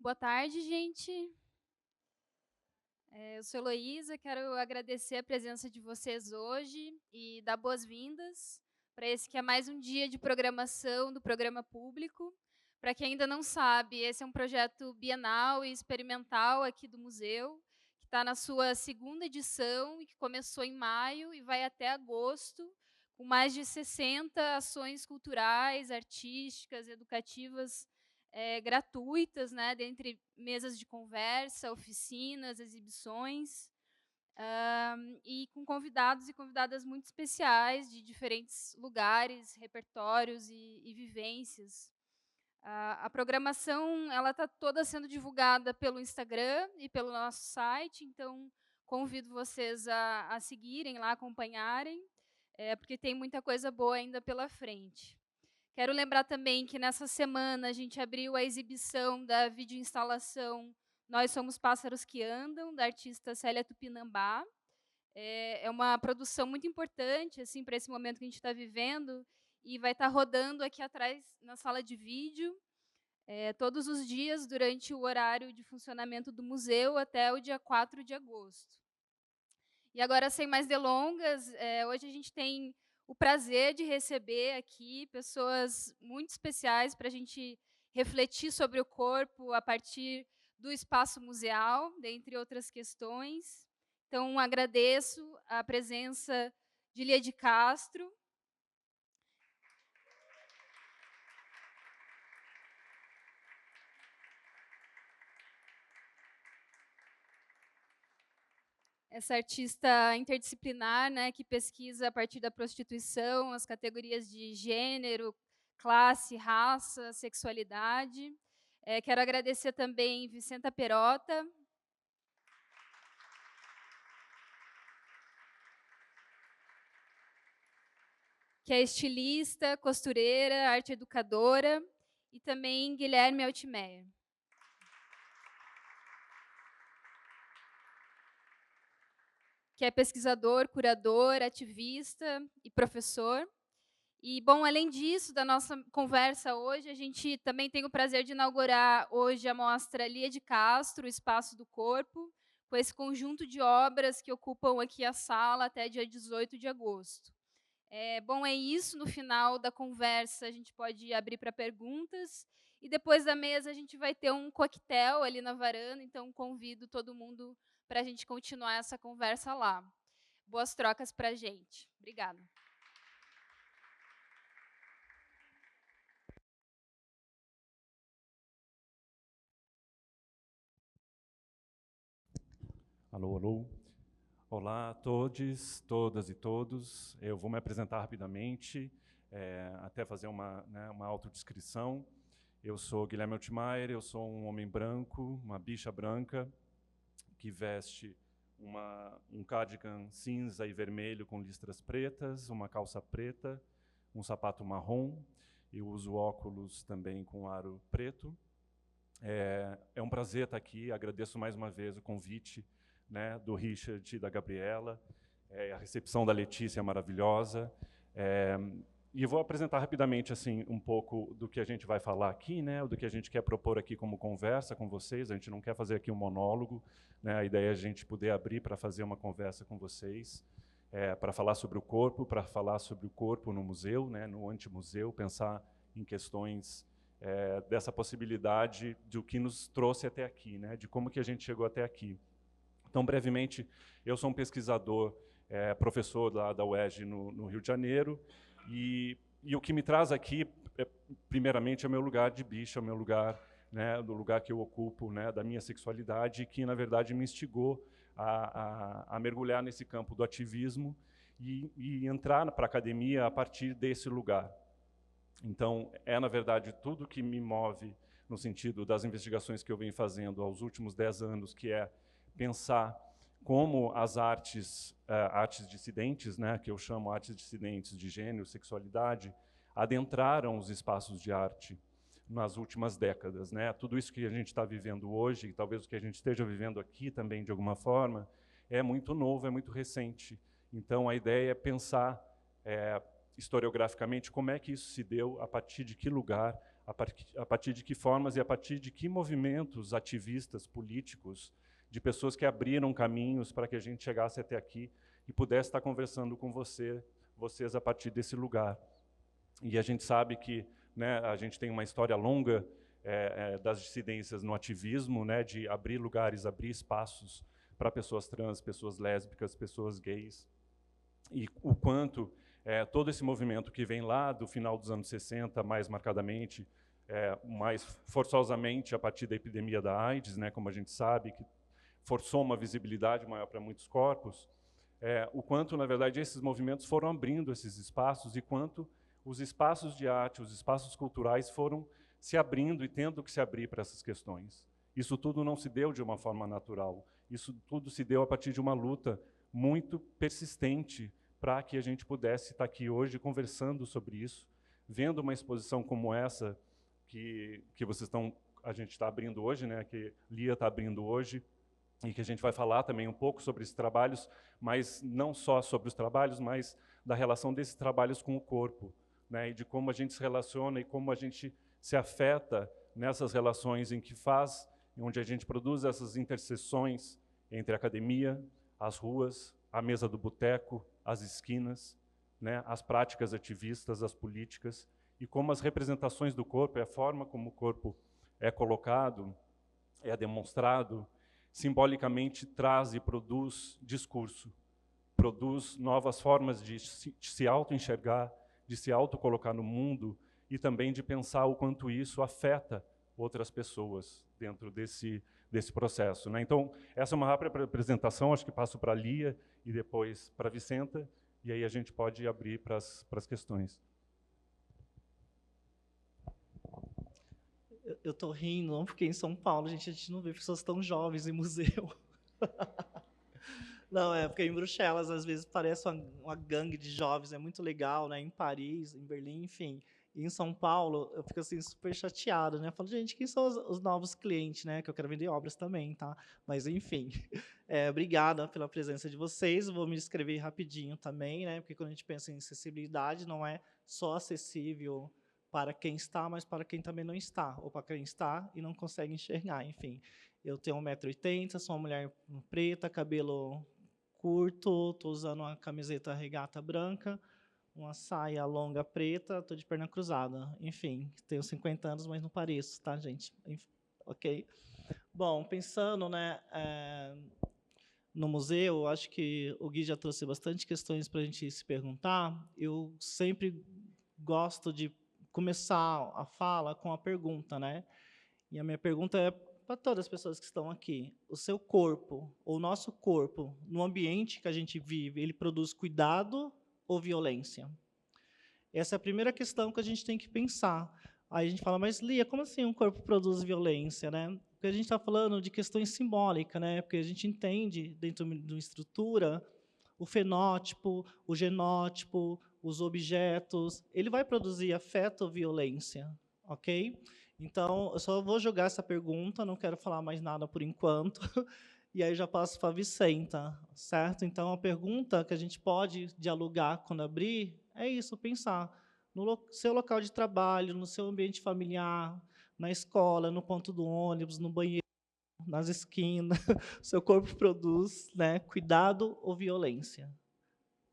Boa tarde, gente. Eu sou Heloísa, quero agradecer a presença de vocês hoje e dar boas-vindas para esse que é mais um dia de programação do programa público. Para quem ainda não sabe, esse é um projeto bienal e experimental aqui do museu, que está na sua segunda edição e que começou em maio e vai até agosto, com mais de 60 ações culturais, artísticas, educativas gratuitas, né, dentre mesas de conversa, oficinas, exibições, e com convidados e convidadas muito especiais de diferentes lugares, repertórios e vivências. A programação ela está toda sendo divulgada pelo Instagram e pelo nosso site, então convido vocês a seguirem lá, acompanharem, porque tem muita coisa boa ainda pela frente. Quero lembrar também que nessa semana a gente abriu a exibição da videoinstalação Nós Somos Pássaros que Andam, da artista Célia Tupinambá. É uma produção muito importante assim, para esse momento que a gente está vivendo e vai estar rodando aqui atrás na sala de vídeo, todos os dias durante o horário de funcionamento do museu até o dia 4 de agosto. E agora, sem mais delongas, hoje a gente tem o prazer de receber aqui pessoas muito especiais para a gente refletir sobre o corpo a partir do espaço museal, dentre outras questões. Então, agradeço a presença de Lia de Castro. Essa artista interdisciplinar, né, que pesquisa a partir da prostituição, as categorias de gênero, classe, raça, sexualidade. Quero agradecer também Vicenta Perota, que é estilista, costureira, arte educadora, e também Guilherme Altmeyer, que é pesquisador, curador, ativista e professor. E, bom, além disso, da nossa conversa hoje, a gente também tem o prazer de inaugurar hoje a mostra Lia de Castro, o Espaço do Corpo, com esse conjunto de obras que ocupam aqui a sala até dia 18 de agosto. Bom, é isso. No final da conversa, a gente pode abrir para perguntas. E depois da mesa, a gente vai ter um coquetel ali na varanda, então convido todo mundo para a gente continuar essa conversa lá. Boas trocas para a gente. Obrigada. Alô, alô. Olá a todos, todas e todos. Eu vou me apresentar rapidamente, até fazer uma autodescrição. Eu sou Guilherme Altmeyer, eu sou um homem branco, uma bicha branca, que veste um cardigan cinza e vermelho com listras pretas, uma calça preta, um sapato marrom. Eu uso óculos também com aro preto. É um prazer estar aqui, agradeço mais uma vez o convite, né, do Richard e da Gabriela, a recepção da Letícia é maravilhosa, e eu vou apresentar rapidamente assim, um pouco do que a gente vai falar aqui, né, do que a gente quer propor aqui como conversa com vocês. A gente não quer fazer aqui um monólogo, né, a ideia é a gente poder abrir para fazer uma conversa com vocês, para falar sobre o corpo no museu, né, no antimuseu, pensar em questões dessa possibilidade do que nos trouxe até aqui, né, de como que a gente chegou até aqui. Então, brevemente, eu sou um pesquisador, professor da UERJ no Rio de Janeiro, e o que me traz aqui, primeiramente, é o meu lugar de bicha, é o meu lugar, né, do lugar que eu ocupo, né, da minha sexualidade, que, na verdade, me instigou a mergulhar nesse campo do ativismo e entrar para a academia a partir desse lugar. Então, na verdade, tudo que me move no sentido das investigações que eu venho fazendo aos últimos 10 anos, que é pensar como as artes dissidentes, né, que eu chamo artes dissidentes de gênero, sexualidade, adentraram os espaços de arte nas últimas décadas, né? Tudo isso que a gente está vivendo hoje, e talvez o que a gente esteja vivendo aqui também, de alguma forma, é muito novo, é muito recente. Então, a ideia é pensar historiograficamente como é que isso se deu, a partir de que lugar a partir de que formas e a partir de que movimentos ativistas, políticos, de pessoas que abriram caminhos para que a gente chegasse até aqui e pudesse estar conversando com vocês a partir desse lugar. E a gente sabe que, né, a gente tem uma história longa das dissidências no ativismo, né, de abrir lugares, abrir espaços para pessoas trans, pessoas lésbicas, pessoas gays, e o quanto todo esse movimento que vem lá do final dos anos 60, mais marcadamente, mais forçosamente a partir da epidemia da AIDS, né, como a gente sabe, que forçou uma visibilidade maior para muitos corpos, o quanto, na verdade, esses movimentos foram abrindo esses espaços e quanto os espaços de arte, os espaços culturais foram se abrindo e tendo que se abrir para essas questões. Isso tudo não se deu de uma forma natural. Isso tudo se deu a partir de uma luta muito persistente para que a gente pudesse estar aqui hoje conversando sobre isso, vendo uma exposição como essa que a gente está abrindo hoje, né, que Lia está abrindo hoje, e que a gente vai falar também um pouco sobre esses trabalhos, mas não só sobre os trabalhos, mas da relação desses trabalhos com o corpo, né, e de como a gente se relaciona e como a gente se afeta nessas relações onde a gente produz essas interseções entre a academia, as ruas, a mesa do boteco, as esquinas, né, as práticas ativistas, as políticas, e como as representações do corpo, a forma como o corpo é colocado, é demonstrado, simbolicamente traz e produz discurso, produz novas formas de se auto-enxergar, de se auto-colocar no mundo, e também de pensar o quanto isso afeta outras pessoas dentro desse processo, né? Então, essa é uma rápida apresentação, acho que passo para a Lia e depois para a Vicenta, e aí a gente pode abrir para as questões. Eu estou rindo, não, porque em São Paulo a gente não vê pessoas tão jovens em museu. Não, porque em Bruxelas, às vezes, parece uma gangue de jovens, é muito legal, né? Em Paris, em Berlim, enfim. E em São Paulo, eu fico assim, super chateado, né? Eu falo, gente, quem são os novos clientes, né? Que eu quero vender obras também, tá? Mas, enfim. Obrigada pela presença de vocês. Vou me descrever rapidinho também, né? Porque quando a gente pensa em acessibilidade, não é só acessível para quem está, mas para quem também não está, ou para quem está e não consegue enxergar, enfim. Eu tenho 1,80 m, sou uma mulher preta, cabelo curto, estou usando uma camiseta regata branca, uma saia longa preta, estou de perna cruzada. Enfim, tenho 50 anos, mas não pareço, tá, gente? Enfim, ok? Bom, pensando, né, no museu, acho que o Gui já trouxe bastante questões para a gente se perguntar. Eu sempre gosto de começar a fala com a pergunta, né? E a minha pergunta é para todas as pessoas que estão aqui: o seu corpo, ou o nosso corpo, no ambiente que a gente vive, ele produz cuidado ou violência? Essa é a primeira questão que a gente tem que pensar. Aí a gente fala, mas Lia, como assim um corpo produz violência, né? Porque a gente está falando de questões simbólicas, né? Porque a gente entende, dentro de uma estrutura, o fenótipo, o genótipo, os objetos, ele vai produzir afeto ou violência, ok? Então, eu só vou jogar essa pergunta, não quero falar mais nada por enquanto, e aí já passo para a Vicenta, certo? Então, a pergunta que a gente pode dialogar quando abrir é isso, pensar no seu local de trabalho, no seu ambiente familiar, na escola, no ponto do ônibus, no banheiro, nas esquinas, seu corpo produz, né, cuidado ou violência.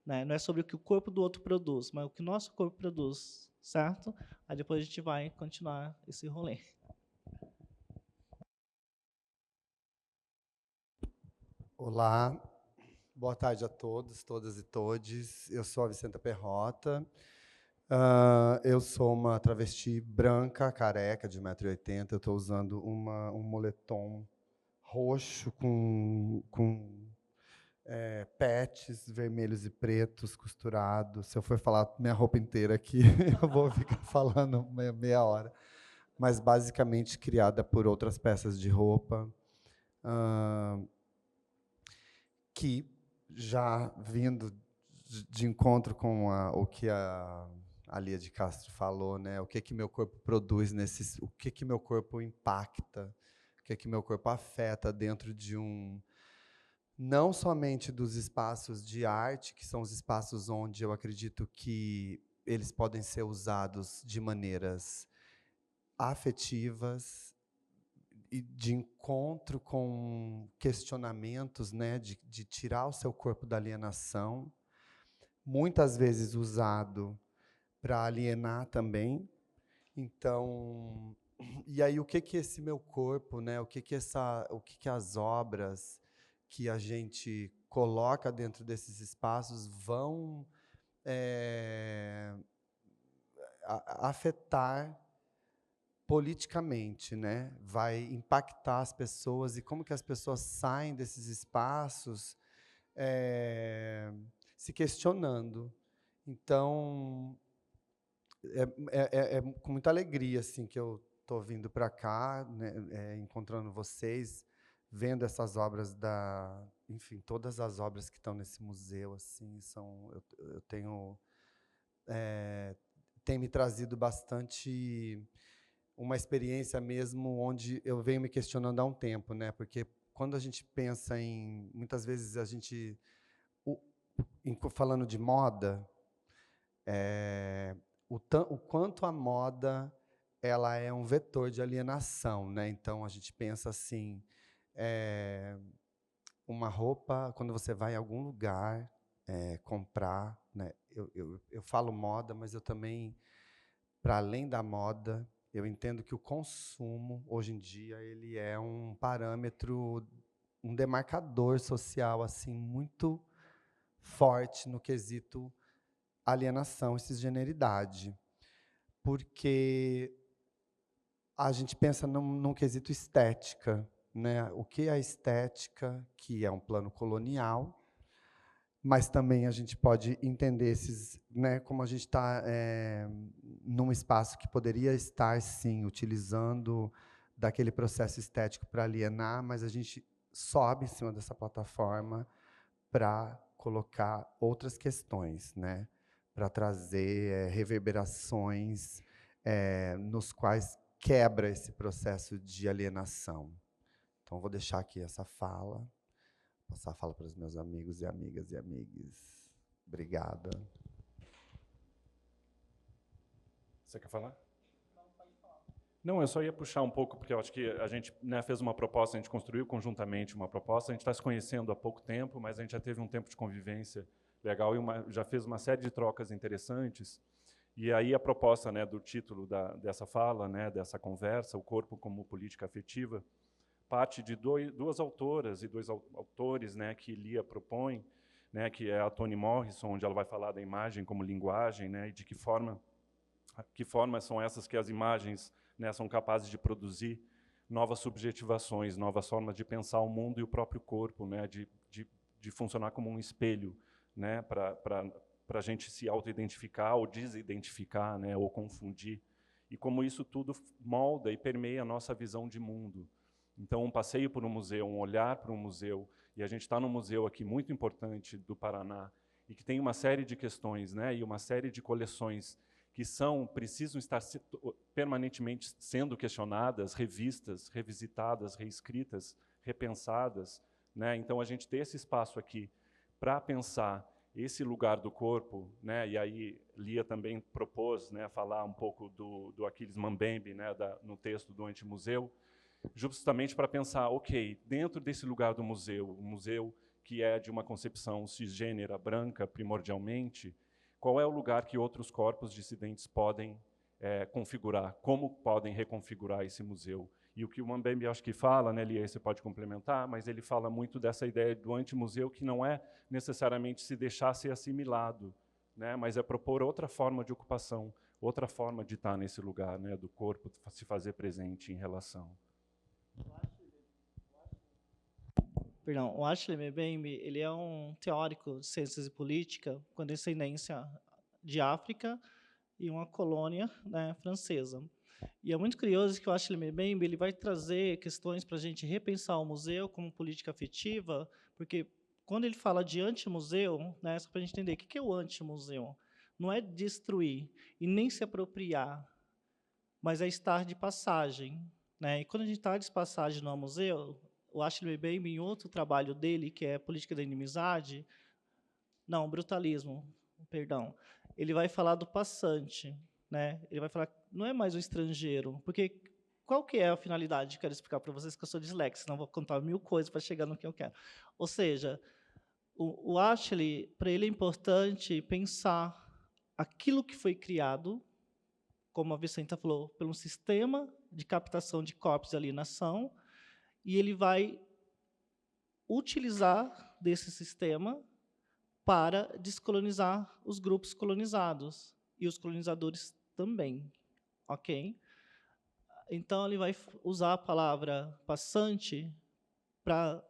Né? Não é sobre o que o corpo do outro produz, mas o que o nosso corpo produz, certo? Aí depois a gente vai continuar esse rolê. Olá, boa tarde a todos, todas e todes. Eu sou a Vicenta Perrota. Eu sou uma travesti branca, careca, de 1,80 m. Eu estou usando um moletom roxo com patches vermelhos e pretos costurados. Se eu for falar minha roupa inteira aqui, eu vou ficar falando meia hora. Mas, basicamente, criada por outras peças de roupa, que, já vindo de encontro com o que a Lia de Castro falou, né? O que meu corpo produz, o que meu corpo impacta, o que meu corpo afeta dentro de não somente dos espaços de arte, que são os espaços onde eu acredito que eles podem ser usados de maneiras afetivas e de encontro com questionamentos, né, de tirar o seu corpo da alienação, muitas vezes usado para alienar também. Então, e aí o que esse meu corpo, né, o que as obras que a gente coloca dentro desses espaços vão afetar politicamente, né? Vai impactar as pessoas e como que as pessoas saem desses espaços se questionando. Então, é com muita alegria assim que eu estou vindo para cá, né, encontrando vocês, vendo essas obras enfim, todas as obras que estão nesse museu, assim, eu tenho tem me trazido bastante uma experiência mesmo onde eu venho me questionando há um tempo, né? Porque quando a gente pensa muitas vezes a gente falando de moda, o quanto a moda ela é um vetor de alienação, né? Então a gente pensa assim, uma roupa, quando você vai em algum lugar comprar, né? Eu falo moda, mas eu também, para além da moda, eu entendo que o consumo, hoje em dia, ele é um parâmetro, um demarcador social assim muito forte no quesito alienação e cisgeneridade. Porque a gente pensa num quesito estética, né? O que é a estética, que é um plano colonial, mas também a gente pode entender né, como a gente está num espaço que poderia estar, sim, utilizando daquele processo estético para alienar, mas a gente sobe em cima dessa plataforma para colocar outras questões, né, para trazer reverberações nos quais quebra esse processo de alienação. Então, vou deixar aqui essa fala. Passar a fala para os meus amigos e amigas e amigues. Obrigada. Você quer falar? Não, eu só ia puxar um pouco, porque eu acho que a gente, né, fez uma proposta, a gente construiu conjuntamente uma proposta, a gente está se conhecendo há pouco tempo, mas a gente já teve um tempo de convivência legal e já fez uma série de trocas interessantes. E aí a proposta, né, do título dessa fala, né, dessa conversa, o corpo como política afetiva, parte de duas autoras e dois autores, né, que Lia propõe, né, que é a Toni Morrison, onde ela vai falar da imagem como linguagem, né, e de que forma são essas que as imagens, né, são capazes de produzir novas subjetivações, novas formas de pensar o mundo e o próprio corpo, né, de funcionar como um espelho, né, para a gente se auto-identificar ou desidentificar, né, ou confundir, e como isso tudo molda e permeia a nossa visão de mundo. Então, um passeio por um museu, um olhar para um museu, e a gente está num museu aqui muito importante do Paraná, e que tem uma série de questões, né, e uma série de coleções que precisam estar permanentemente sendo questionadas, revistas, revisitadas, reescritas, repensadas, né? Então, a gente ter esse espaço aqui para pensar esse lugar do corpo, né? E aí Lia também propôs, né, falar um pouco do Achilles Mbembe, né, no texto do Antimuseu, justamente para pensar, ok, dentro desse lugar do museu, o museu que é de uma concepção cisgênera, branca, primordialmente, qual é o lugar que outros corpos dissidentes podem configurar, como podem reconfigurar esse museu. E o que o Mbembe acho que fala, né, Lia, você pode complementar, mas ele fala muito dessa ideia do antimuseu, que não é necessariamente se deixar ser assimilado, né, mas é propor outra forma de ocupação, outra forma de estar nesse lugar, né, do corpo se fazer presente em relação. Perdão, o Achille Mbembe, ele é um teórico de ciências e política com descendência de África e uma colônia, né, francesa. E é muito curioso que o Achille Mbembe ele vai trazer questões para a gente repensar o museu como política afetiva, porque quando ele fala de antimuseu, né, só para a gente entender, o que é o antimuseu? Não é destruir e nem se apropriar, mas é estar de passagem, né? E quando a gente está de passagem no museu, o Achille Mbembe, em outro trabalho dele, que é Política da Inimizade, não, Brutalismo, perdão, ele vai falar do passante, né? Ele vai falar, não é mais o estrangeiro, porque qual que é a finalidade? Quero explicar para vocês que eu sou disléxico, senão vou contar 1000 coisas para chegar no que eu quero. Ou seja, o Ashley, para ele é importante pensar aquilo que foi criado, como a Vicenta falou, pelo sistema de captação de corpos de alienação, e ele vai utilizar desse sistema para descolonizar os grupos colonizados e os colonizadores também, ok? Então ele vai usar a palavra passante para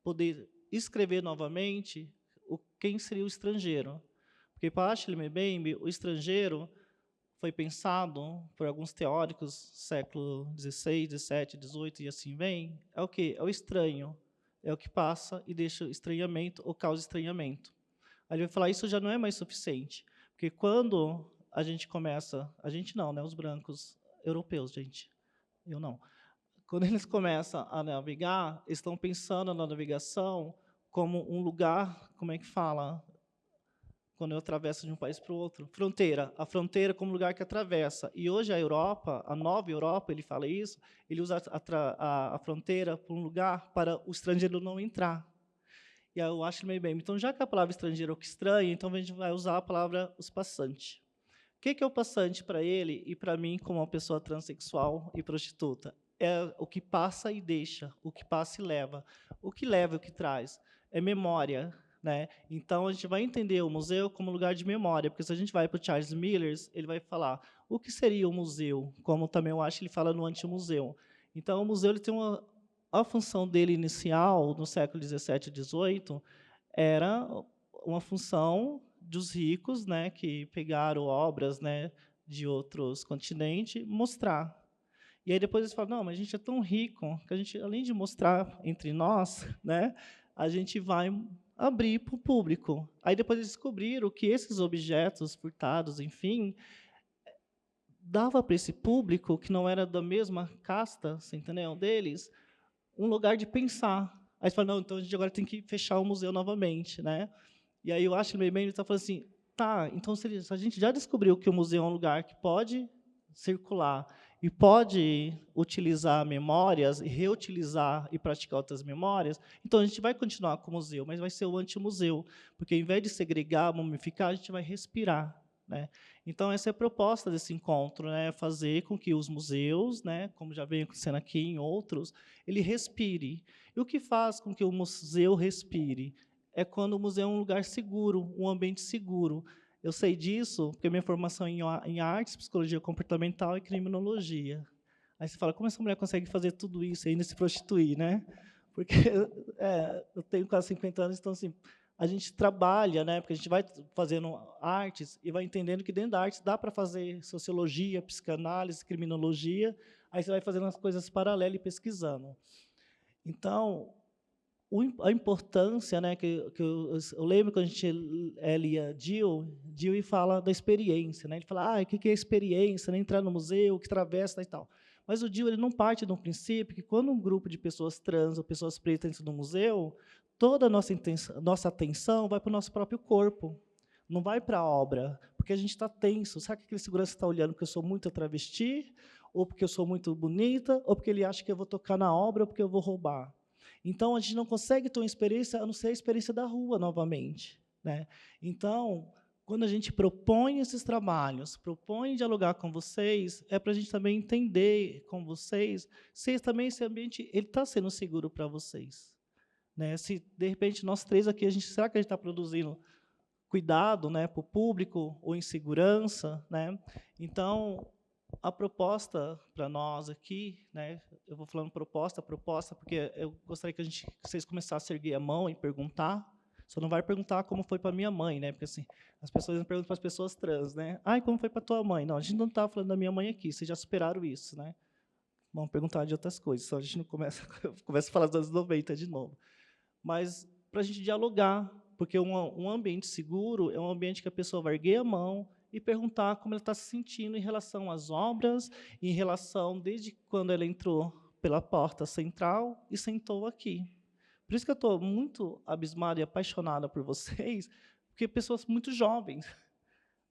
poder escrever novamente quem seria o estrangeiro, porque para Ashley Mbembe o estrangeiro foi pensado por alguns teóricos século XVI, XVII, XVIII e assim vem, é o quê? É o estranho, é o que passa e deixa estranhamento ou causa estranhamento. Aí ele vai falar, isso já não é mais suficiente, porque quando a gente começa, a gente não, né, os brancos europeus, gente, eu não. Quando eles começam a navegar, eles estão pensando na navegação como um lugar, como é que fala? Quando eu atravesso de um país para o outro. Fronteira. A fronteira como lugar que atravessa. E hoje a Europa, a nova Europa, ele fala isso, ele usa a fronteira para um lugar para o estrangeiro não entrar. E aí eu acho meio bem. Então, já que a palavra estrangeiro é o que estranha, então a gente vai usar a palavra os passantes. O que é o passante para ele e para mim, como uma pessoa transexual e prostituta? É o que passa e deixa, o que passa e leva. O que leva e o que traz? É memória, né? Então, a gente vai entender o museu como lugar de memória, porque se a gente vai para o Charles Miller, ele vai falar o que seria o museu, como também eu acho que ele fala no antimuseu. Então, o museu ele tem a função dele inicial, no século XVII e XVIII, era uma função dos ricos, né, que pegaram obras, né, de outros continentes, mostrar. E aí depois eles falam, não, mas a gente é tão rico que a gente, além de mostrar entre nós, né, a gente vai abrir para o público. Aí depois eles descobriram que esses objetos furtados, enfim, dava para esse público, que não era da mesma casta, você entendeu, deles, um lugar de pensar. Aí você fala, não, então a gente agora tem que fechar o museu novamente, né? E aí eu acho que meio bem ele está falando assim, tá, então se a gente já descobriu que o museu é um lugar que pode circular e pode utilizar memórias e reutilizar e praticar outras memórias, então a gente vai continuar com o museu, mas vai ser o antimuseu, porque ao invés de segregar, mumificar, a gente vai respirar, né? Então essa é a proposta desse encontro, né? Fazer com que os museus, né, como já vem acontecendo aqui em outros, ele respire. E o que faz com que o museu respire? É quando o museu é um lugar seguro, um ambiente seguro. Eu sei disso porque minha formação em artes, psicologia comportamental e criminologia. Aí você fala, como essa mulher consegue fazer tudo isso e ainda se prostituir, né? Porque eu tenho quase 50 anos, então assim, a gente trabalha, né? Porque a gente vai fazendo artes e vai entendendo que dentro da arte dá para fazer sociologia, psicanálise, criminologia. Aí você vai fazendo as coisas paralelas e pesquisando. Então, a importância, né, que eu lembro quando a gente lia Dewey fala da experiência, né? Ele fala, o que é experiência, né? Entrar no museu, que travessa e tal. Mas o Dewey ele não parte de um princípio que quando um grupo de pessoas trans ou pessoas pretas entra no museu, toda a nossa atenção vai para o nosso próprio corpo, não vai para a obra, porque a gente está tenso. Sabe que aquele segurança está olhando porque eu sou muito travesti, ou porque eu sou muito bonita, ou porque ele acha que eu vou tocar na obra, ou porque eu vou roubar. Então, a gente não consegue ter uma experiência, a não ser a experiência da rua, novamente, né? Então, quando a gente propõe esses trabalhos, propõe dialogar com vocês, é para a gente também entender com vocês se também esse ambiente está sendo seguro para vocês. Né? Se, de repente, nós três aqui, será que a gente está produzindo cuidado, né, para o público ou insegurança? Né? Então, a proposta para nós aqui, né, eu vou falando proposta, porque eu gostaria que vocês começassem a erguer a mão e perguntar. Só não vai perguntar como foi para minha mãe, né? Porque assim, as pessoas não perguntam para as pessoas trans, né? Como foi para tua mãe? Não, a gente não está falando da minha mãe aqui, vocês já superaram isso, né? Vamos perguntar de outras coisas, só a gente não começa a falar dos anos 90 de novo. Mas para a gente dialogar, porque um ambiente seguro é um ambiente que a pessoa vai erguer a mão e perguntar como ela está se sentindo em relação às obras, em relação desde quando ela entrou pela porta central e sentou aqui. Por isso que eu estou muito abismada e apaixonada por vocês, porque pessoas muito jovens,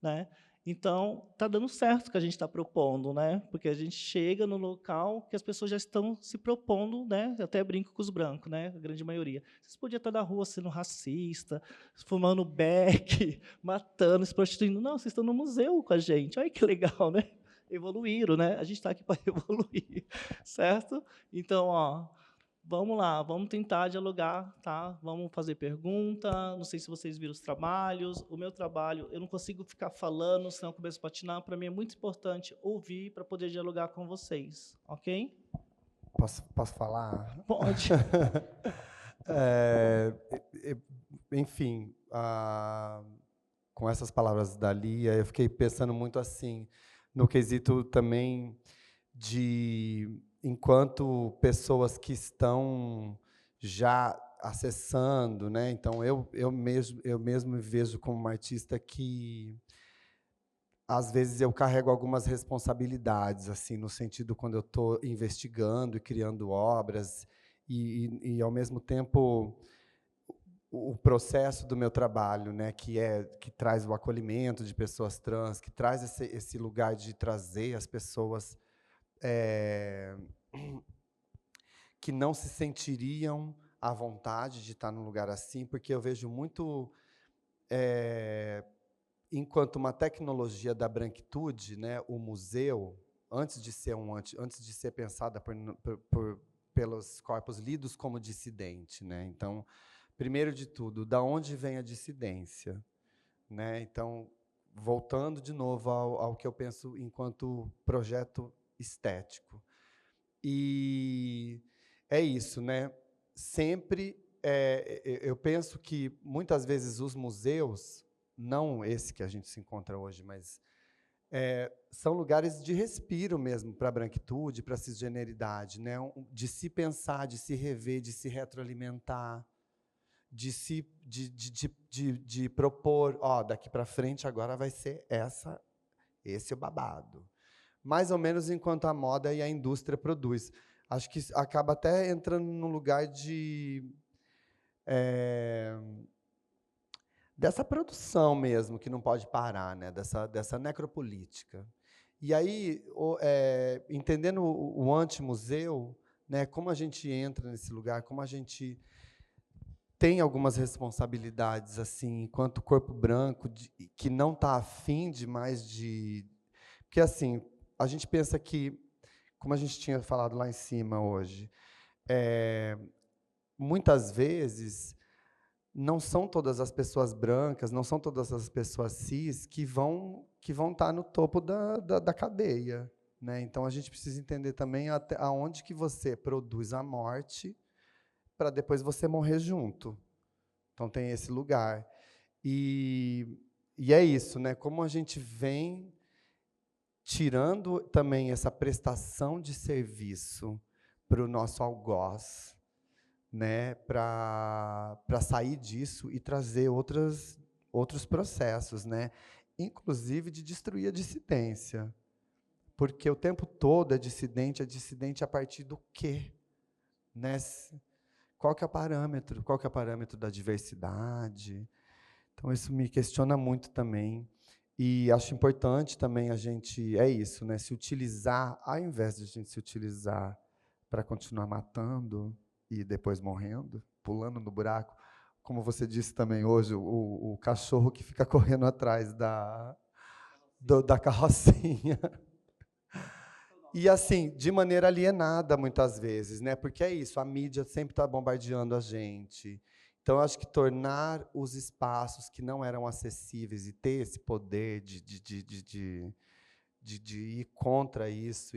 né? Então, está dando certo o que a gente está propondo, né? Porque a gente chega no local que as pessoas já estão se propondo, né? Eu até brinco com os brancos, né? A grande maioria. Vocês podiam estar na rua sendo racista, fumando beck, matando, se prostituindo. Não, vocês estão no museu com a gente. Olha que legal, né? Evoluíram, né? A gente está aqui para evoluir, certo? Então, ó, vamos lá, vamos tentar dialogar, tá? Vamos fazer pergunta. Não sei se vocês viram os trabalhos. O meu trabalho, eu não consigo ficar falando, senão eu começo a patinar. Para mim é muito importante ouvir para poder dialogar com vocês, ok? Posso falar? Pode. É, enfim, com essas palavras da Lia, eu fiquei pensando muito assim, no quesito também de, enquanto pessoas que estão já acessando, né? Então, eu mesmo me vejo como uma artista que, às vezes, eu carrego algumas responsabilidades, assim, no sentido quando eu estou investigando e criando obras, e ao mesmo tempo, o processo do meu trabalho, né, que traz o acolhimento de pessoas trans, que traz esse lugar de trazer as pessoas que não se sentiriam à vontade de estar num lugar assim, porque eu vejo muito, enquanto uma tecnologia da branquitude, né, o museu, antes de ser pensada pelos corpos lidos como dissidente, né? Então, primeiro de tudo, da onde vem a dissidência, né? Então, voltando de novo ao que eu penso enquanto projeto estético. E é isso, né? Sempre, eu penso que, muitas vezes, os museus, não esse que a gente se encontra hoje, mas são lugares de respiro mesmo para a branquitude, para a cisgeneridade, né? De se pensar, de se rever, de se retroalimentar, de propor, ó, daqui para frente agora vai ser esse é o babado. Mais ou menos enquanto a moda e a indústria produz. Acho que acaba até entrando num lugar dessa produção mesmo, que não pode parar, né? Dessa necropolítica. E aí, entendendo o antimuseu, né? Como a gente entra nesse lugar, como a gente tem algumas responsabilidades, assim, enquanto corpo branco, que não está afim de mais de... Porque, assim, a gente pensa que, como a gente tinha falado lá em cima hoje, muitas vezes não são todas as pessoas brancas, não são todas as pessoas cis que vão estar no topo da cadeia, né? Então, a gente precisa entender também até aonde que você produz a morte para depois você morrer junto. Então, tem esse lugar. E é isso, né? Como a gente vem tirando também essa prestação de serviço para o nosso algoz, né, para sair disso e trazer outros processos, né, inclusive de destruir a dissidência. Porque o tempo todo é dissidente a partir do quê? Né? Qual que é o parâmetro? Qual que é o parâmetro da diversidade? Então, isso me questiona muito também. E acho importante também a gente, isso, né, se utilizar, ao invés de a gente se utilizar para continuar matando e depois morrendo, pulando no buraco, como você disse também hoje, o cachorro que fica correndo atrás da carrocinha. E, assim, de maneira alienada, muitas vezes, né? Porque é isso, a mídia sempre está bombardeando a gente. Então, eu acho que tornar os espaços que não eram acessíveis e ter esse poder de ir contra isso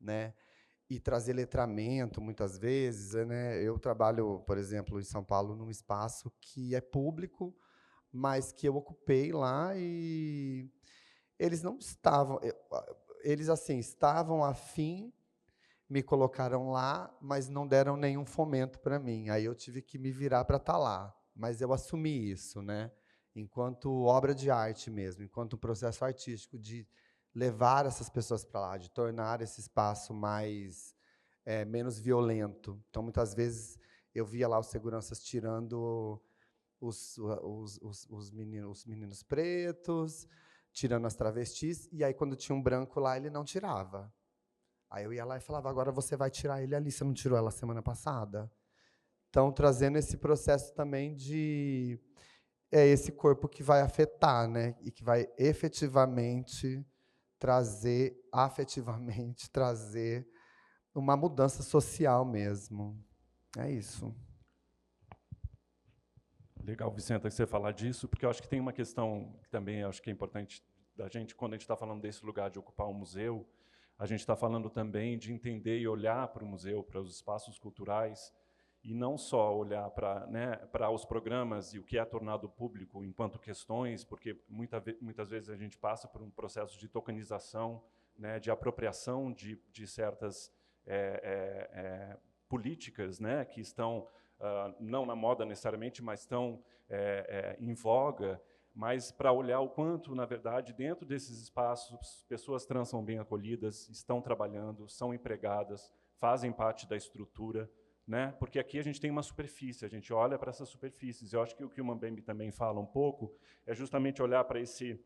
né, e trazer letramento, muitas vezes. Né? Eu trabalho, por exemplo, em São Paulo, num espaço que é público, mas que eu ocupei lá e eles não estavam... Eles, assim, estavam afim, me colocaram lá, mas não deram nenhum fomento para mim. Aí eu tive que me virar para estar lá. Mas eu assumi isso, né? Enquanto obra de arte mesmo, enquanto um processo artístico de levar essas pessoas para lá, de tornar esse espaço menos violento. Então, muitas vezes, eu via lá os seguranças tirando os meninos pretos, tirando as travestis, e aí quando tinha um branco lá, ele não tirava. Aí eu ia lá e falava, agora você vai tirar ele ali, você não tirou ela semana passada? Então, trazendo esse processo também de... É esse corpo que vai afetar, né? E que vai efetivamente trazer, afetivamente, trazer uma mudança social mesmo. É isso. Legal, Vicenta, que você falar disso, porque eu acho que tem uma questão que também acho que é importante da gente, quando a gente está falando desse lugar de ocupar um museu, a gente está falando também de entender e olhar para o museu, para os espaços culturais, e não só olhar para, né, para os programas e o que é tornado público enquanto questões, porque muitas vezes a gente passa por um processo de tokenização, né, de apropriação de certas políticas, né, que estão não na moda necessariamente, mas estão em voga, mas para olhar o quanto, na verdade, dentro desses espaços, pessoas trans são bem acolhidas, estão trabalhando, são empregadas, fazem parte da estrutura, né? Porque aqui a gente tem uma superfície, a gente olha para essas superfícies. Eu acho que o que o Mambembe também fala um pouco é justamente olhar para esse...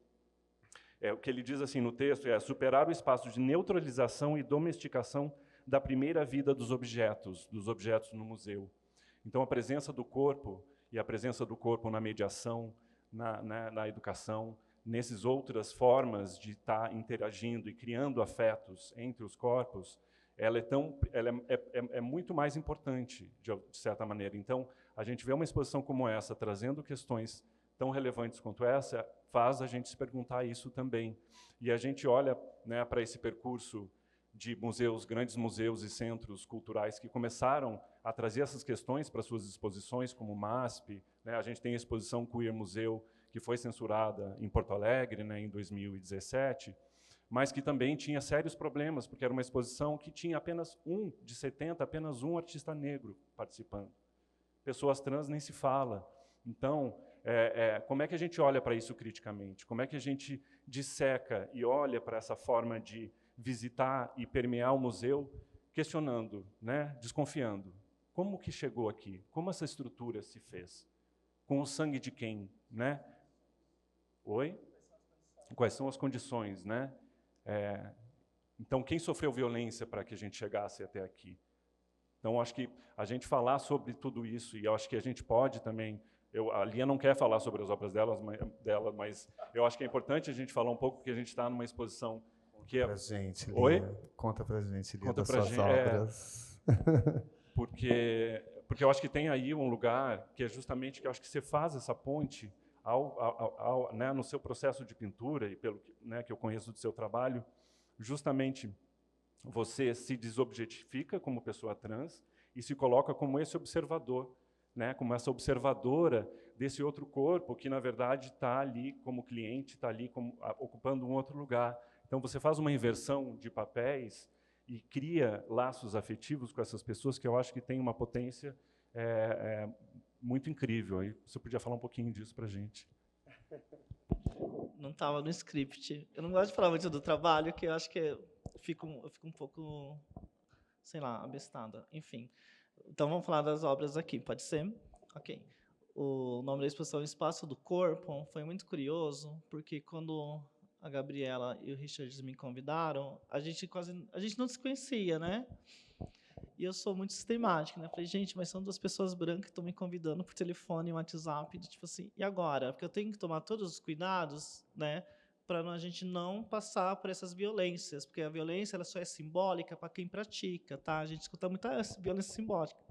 o que ele diz assim no texto é superar o espaço de neutralização e domesticação da primeira vida dos objetos no museu. Então, a presença do corpo e a presença do corpo na mediação, na educação, nessas outras formas de estar interagindo e criando afetos entre os corpos, ela é muito mais importante, de certa maneira. Então, a gente vê uma exposição como essa, trazendo questões tão relevantes quanto essa, faz a gente se perguntar isso também. E a gente olha, né, para esse percurso de museus, grandes museus e centros culturais que começaram a trazer essas questões para suas exposições, como o MASP, né? A gente tem a exposição Queer Museu, que foi censurada em Porto Alegre, né, em 2017, mas que também tinha sérios problemas, porque era uma exposição que tinha apenas de 70, apenas um artista negro participando. Pessoas trans nem se fala. Então, como é que a gente olha para isso criticamente? Como é que a gente disseca e olha para essa forma de visitar e permear o museu, questionando, né, desconfiando. Como que chegou aqui? Como essa estrutura se fez? Com o sangue de quem? Né? Oi? Quais são as condições? Né? Então, quem sofreu violência para que a gente chegasse até aqui? Então, acho que a gente falar sobre tudo isso, e eu acho que a gente pode também... a Lia não quer falar sobre as obras dela, mas eu acho que é importante a gente falar um pouco, porque a gente está numa exposição que pra gente, Lia. Oi? Conta pra gente, Lia, Conta das pra suas gente, obras. Porque eu acho que tem aí um lugar que é justamente que eu acho que você faz essa ponte né, no seu processo de pintura, e pelo né, que eu conheço do seu trabalho, justamente você se desobjetifica como pessoa trans e se coloca como esse observador, né, como essa observadora desse outro corpo que, na verdade, está ali como cliente, está ali ocupando um outro lugar. Então, você faz uma inversão de papéis e cria laços afetivos com essas pessoas que eu acho que tem uma potência muito incrível. Aí você podia falar um pouquinho disso para a gente. Não estava no script. Eu não gosto de falar muito do trabalho, que eu acho que eu fico um pouco, sei lá, abestada. Enfim. Então, vamos falar das obras aqui, pode ser? Ok. O nome da exposição Espaço do Corpo foi muito curioso, porque quando a Gabriela e o Richard me convidaram, a gente não se conhecia, né? E eu sou muito sistemática, né? Falei, gente, mas são duas pessoas brancas que estão me convidando por telefone e WhatsApp, tipo assim, e agora? Porque eu tenho que tomar todos os cuidados, né? Para a gente não passar por essas violências, porque a violência ela só é simbólica para quem pratica, tá? A gente escuta muita violência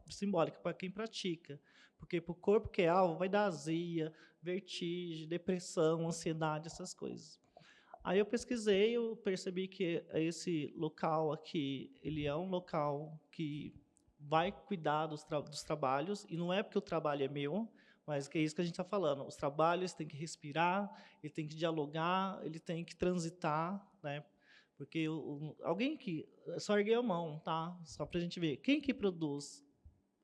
simbólica para quem pratica, porque para o corpo que é alvo vai dar azia, vertigem, depressão, ansiedade, essas coisas. Aí eu pesquisei, eu percebi que esse local aqui, ele é um local que vai cuidar dos trabalhos, e não é porque o trabalho é meu, mas que é isso que a gente está falando. Os trabalhos têm que respirar, ele tem que dialogar, ele tem que transitar, né? Porque alguém que... Só erguei a mão, tá? Só para a gente ver. Quem que produz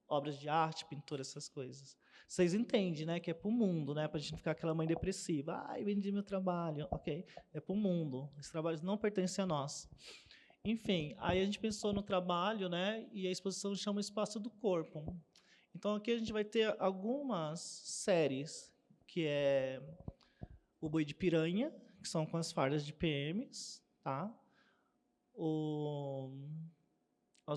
obras de arte, pintura, essas coisas? Vocês entendem, né, que é para o mundo, né, para a gente não ficar aquela mãe depressiva. Ai, vendi meu trabalho. Ok, é para o mundo. Esses trabalhos não pertencem a nós. Enfim, aí a gente pensou no trabalho, né, e a exposição chama Espaço do Corpo. Então, aqui a gente vai ter algumas séries, que é O Boi de Piranha, que são com as fardas de PMs, tá? Os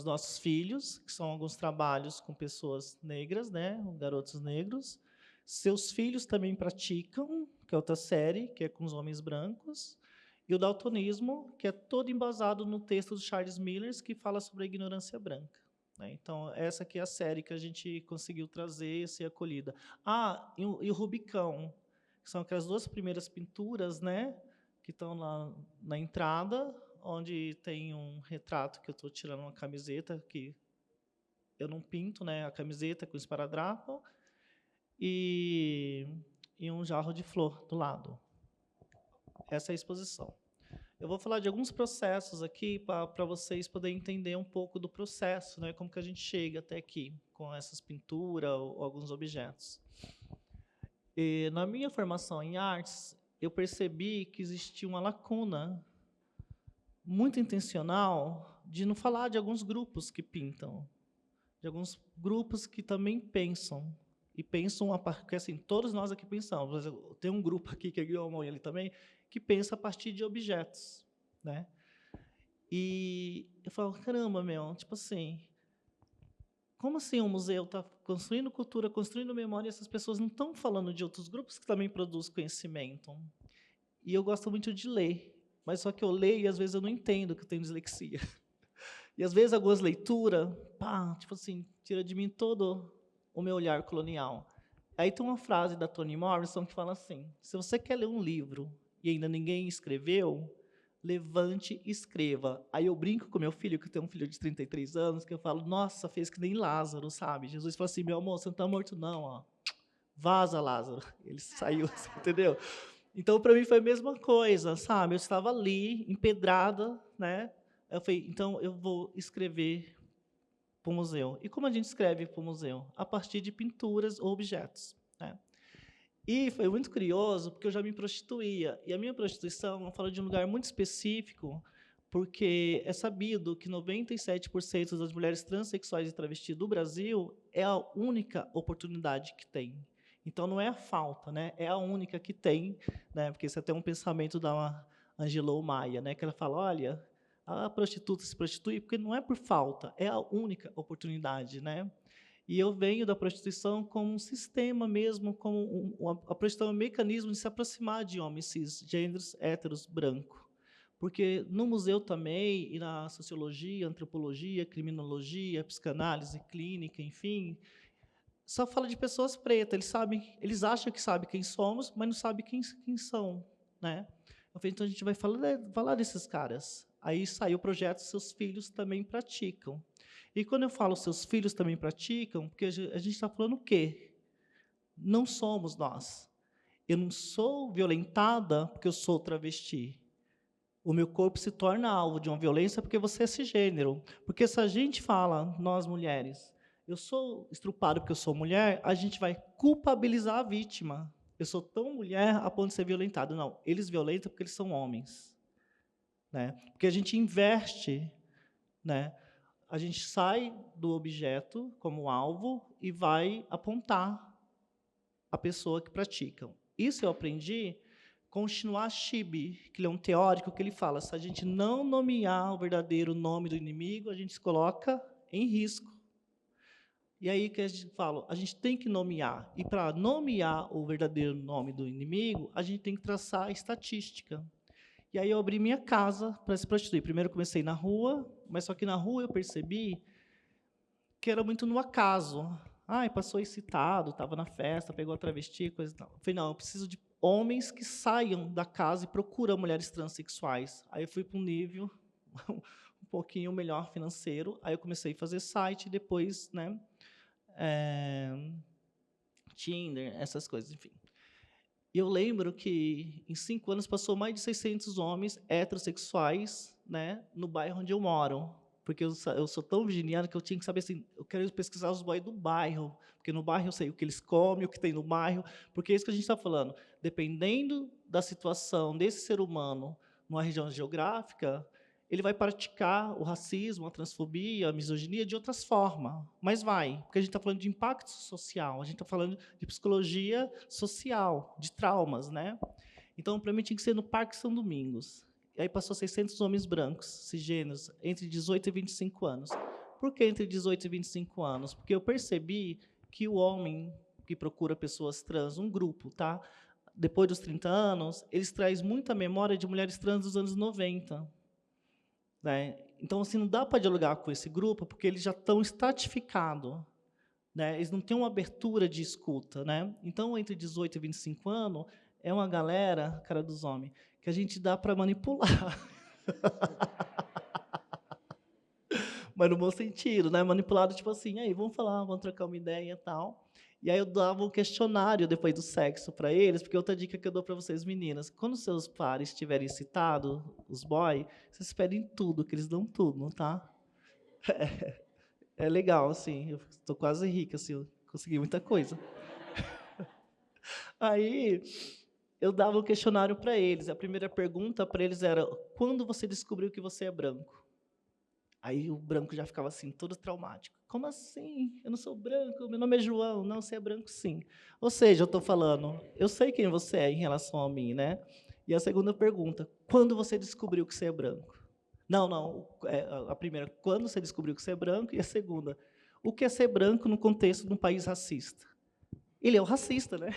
nossos filhos, que são alguns trabalhos com pessoas negras, né? Garotos negros. Seus filhos também praticam, que é outra série, que é com os homens brancos. E o daltonismo, que é todo embasado no texto do Charles Miller, que fala sobre a ignorância branca. Né? Então, essa aqui é a série que a gente conseguiu trazer e ser acolhida. E o Rubicão, que são aquelas 2 primeiras pinturas, né, que estão lá na entrada, onde tem um retrato que eu estou tirando uma camiseta, que eu não pinto, né, a camiseta com esparadrapo, e um jarro de flor do lado. Essa é a exposição. Eu vou falar de alguns processos aqui para vocês poderem entender um pouco do processo, né, como que a gente chega até aqui, com essas pinturas ou alguns objetos. E, na minha formação em artes, eu percebi que existia uma lacuna muito intencional de não falar de alguns grupos que pintam, de alguns grupos que também pensam, e pensam, porque assim, todos nós aqui pensamos, por exemplo, tem um grupo aqui, que é Guilherme ali também, que pensa a partir de objetos, né? E eu falo, caramba, tipo assim, como assim o museu está construindo cultura, construindo memória, e essas pessoas não estão falando de outros grupos que também produzem conhecimento? E eu gosto muito de ler, mas só que eu leio e às vezes eu não entendo que eu tenho dislexia. E às vezes algumas leituras, tipo assim, tira de mim todo o meu olhar colonial. Aí tem uma frase da Toni Morrison que fala assim: se você quer ler um livro e ainda ninguém escreveu, levante e escreva. Aí eu brinco com meu filho, que eu tenho um filho de 33 anos, que eu falo, nossa, fez que nem Lázaro, sabe? Jesus falou assim, meu amor, você não está morto não, ó. Vaza, Lázaro. Ele saiu, entendeu? Então, para mim, foi a mesma coisa, sabe? Eu estava ali, empedrada, né? Eu falei, então, eu vou escrever para o museu. E como a gente escreve para o museu? A partir de pinturas ou objetos, né? E foi muito curioso, porque eu já me prostituía. E a minha prostituição, eu falo de um lugar muito específico, porque é sabido que 97% das mulheres transexuais e travestis do Brasil é a única oportunidade que tem. Então, não é a falta, né? É a única que tem, né? Porque isso é até um pensamento da Angela Maia, né? Que ela fala, olha, a prostituta se prostitui porque não é por falta, é a única oportunidade, né? E eu venho da prostituição como um sistema mesmo, como a prostituição é um mecanismo de se aproximar de homens cisgêneros, héteros, brancos. Porque no museu também, e na sociologia, antropologia, criminologia, psicanálise clínica, enfim, só fala de pessoas pretas. Eles acham que sabem quem somos, mas não sabem quem são, né? Eu falei, então a gente vai falar desses caras. Aí saiu o projeto Seus Filhos Também Praticam. E quando eu falo seus filhos também praticam, porque a gente está falando o quê? Não somos nós. Eu não sou violentada porque eu sou travesti. O meu corpo se torna alvo de uma violência porque você é cisgênero. Porque se a gente fala, nós mulheres, eu sou estrupada porque eu sou mulher, a gente vai culpabilizar a vítima. Eu sou tão mulher a ponto de ser violentada. Não, eles violentam porque eles são homens. Né? Porque a gente inverte, né? A gente sai do objeto como alvo e vai apontar a pessoa que pratica. Isso eu aprendi com o Chinua Achebe, que ele é um teórico que ele fala, se a gente não nomear o verdadeiro nome do inimigo, a gente se coloca em risco. E aí que a gente fala, a gente tem que nomear. E para nomear o verdadeiro nome do inimigo, a gente tem que traçar a estatística. E aí eu abri minha casa para se prostituir. Primeiro eu comecei na rua, mas só que na rua eu percebi que era muito no acaso. Passou excitado, estava na festa, pegou a travesti, coisa e tal. Eu falei, não, eu preciso de homens que saiam da casa e procuram mulheres transexuais. Aí eu fui para um nível um pouquinho melhor financeiro. Aí eu comecei a fazer site, depois, né, Tinder, essas coisas, enfim. E eu lembro que, em 5 anos, passou mais de 600 homens heterossexuais, né, no bairro onde eu moro. Porque eu sou tão virginiana que eu tinha que saber, assim, eu quero pesquisar os boys do bairro, porque no bairro eu sei o que eles comem, o que tem no bairro, porque é isso que a gente está falando. Dependendo da situação desse ser humano numa região geográfica, ele vai praticar o racismo, a transfobia, a misoginia de outras formas. Mas vai, porque a gente está falando de impacto social, a gente está falando de psicologia social, de traumas, né? Então, para mim, tinha que ser no Parque São Domingos. E aí passou 600 homens brancos, cisgêneros, entre 18 e 25 anos. Por que entre 18 e 25 anos? Porque eu percebi que o homem que procura pessoas trans, um grupo, tá? Depois dos 30 anos, eles trazem muita memória de mulheres trans dos anos 90. Né? Então, assim, não dá para dialogar com esse grupo, porque eles já estão estratificados. Né? Eles não têm uma abertura de escuta. Né? Então, entre 18 e 25 anos, é uma galera, cara dos homens, que a gente dá para manipular. Mas no bom sentido, né? Manipulado, tipo assim, aí, vamos falar, vamos trocar uma ideia e tal. E aí eu dava um questionário depois do sexo para eles, porque outra dica que eu dou para vocês, meninas, quando seus pares estiverem excitados, os boys, vocês pedem tudo, que eles dão tudo, tá? É legal, assim, eu estou quase rica, assim, eu consegui muita coisa. Aí eu dava um questionário para eles, a primeira pergunta para eles era, quando você descobriu que você é branco? Aí o branco já ficava assim, todo traumático. Como assim? Eu não sou branco, meu nome é João. Não, você é branco sim. Ou seja, eu estou falando, eu sei quem você é em relação a mim, né? E a segunda pergunta, quando você descobriu que você é branco? Não, a primeira, quando você descobriu que você é branco? E a segunda, o que é ser branco no contexto de um país racista? Ele é o racista, né?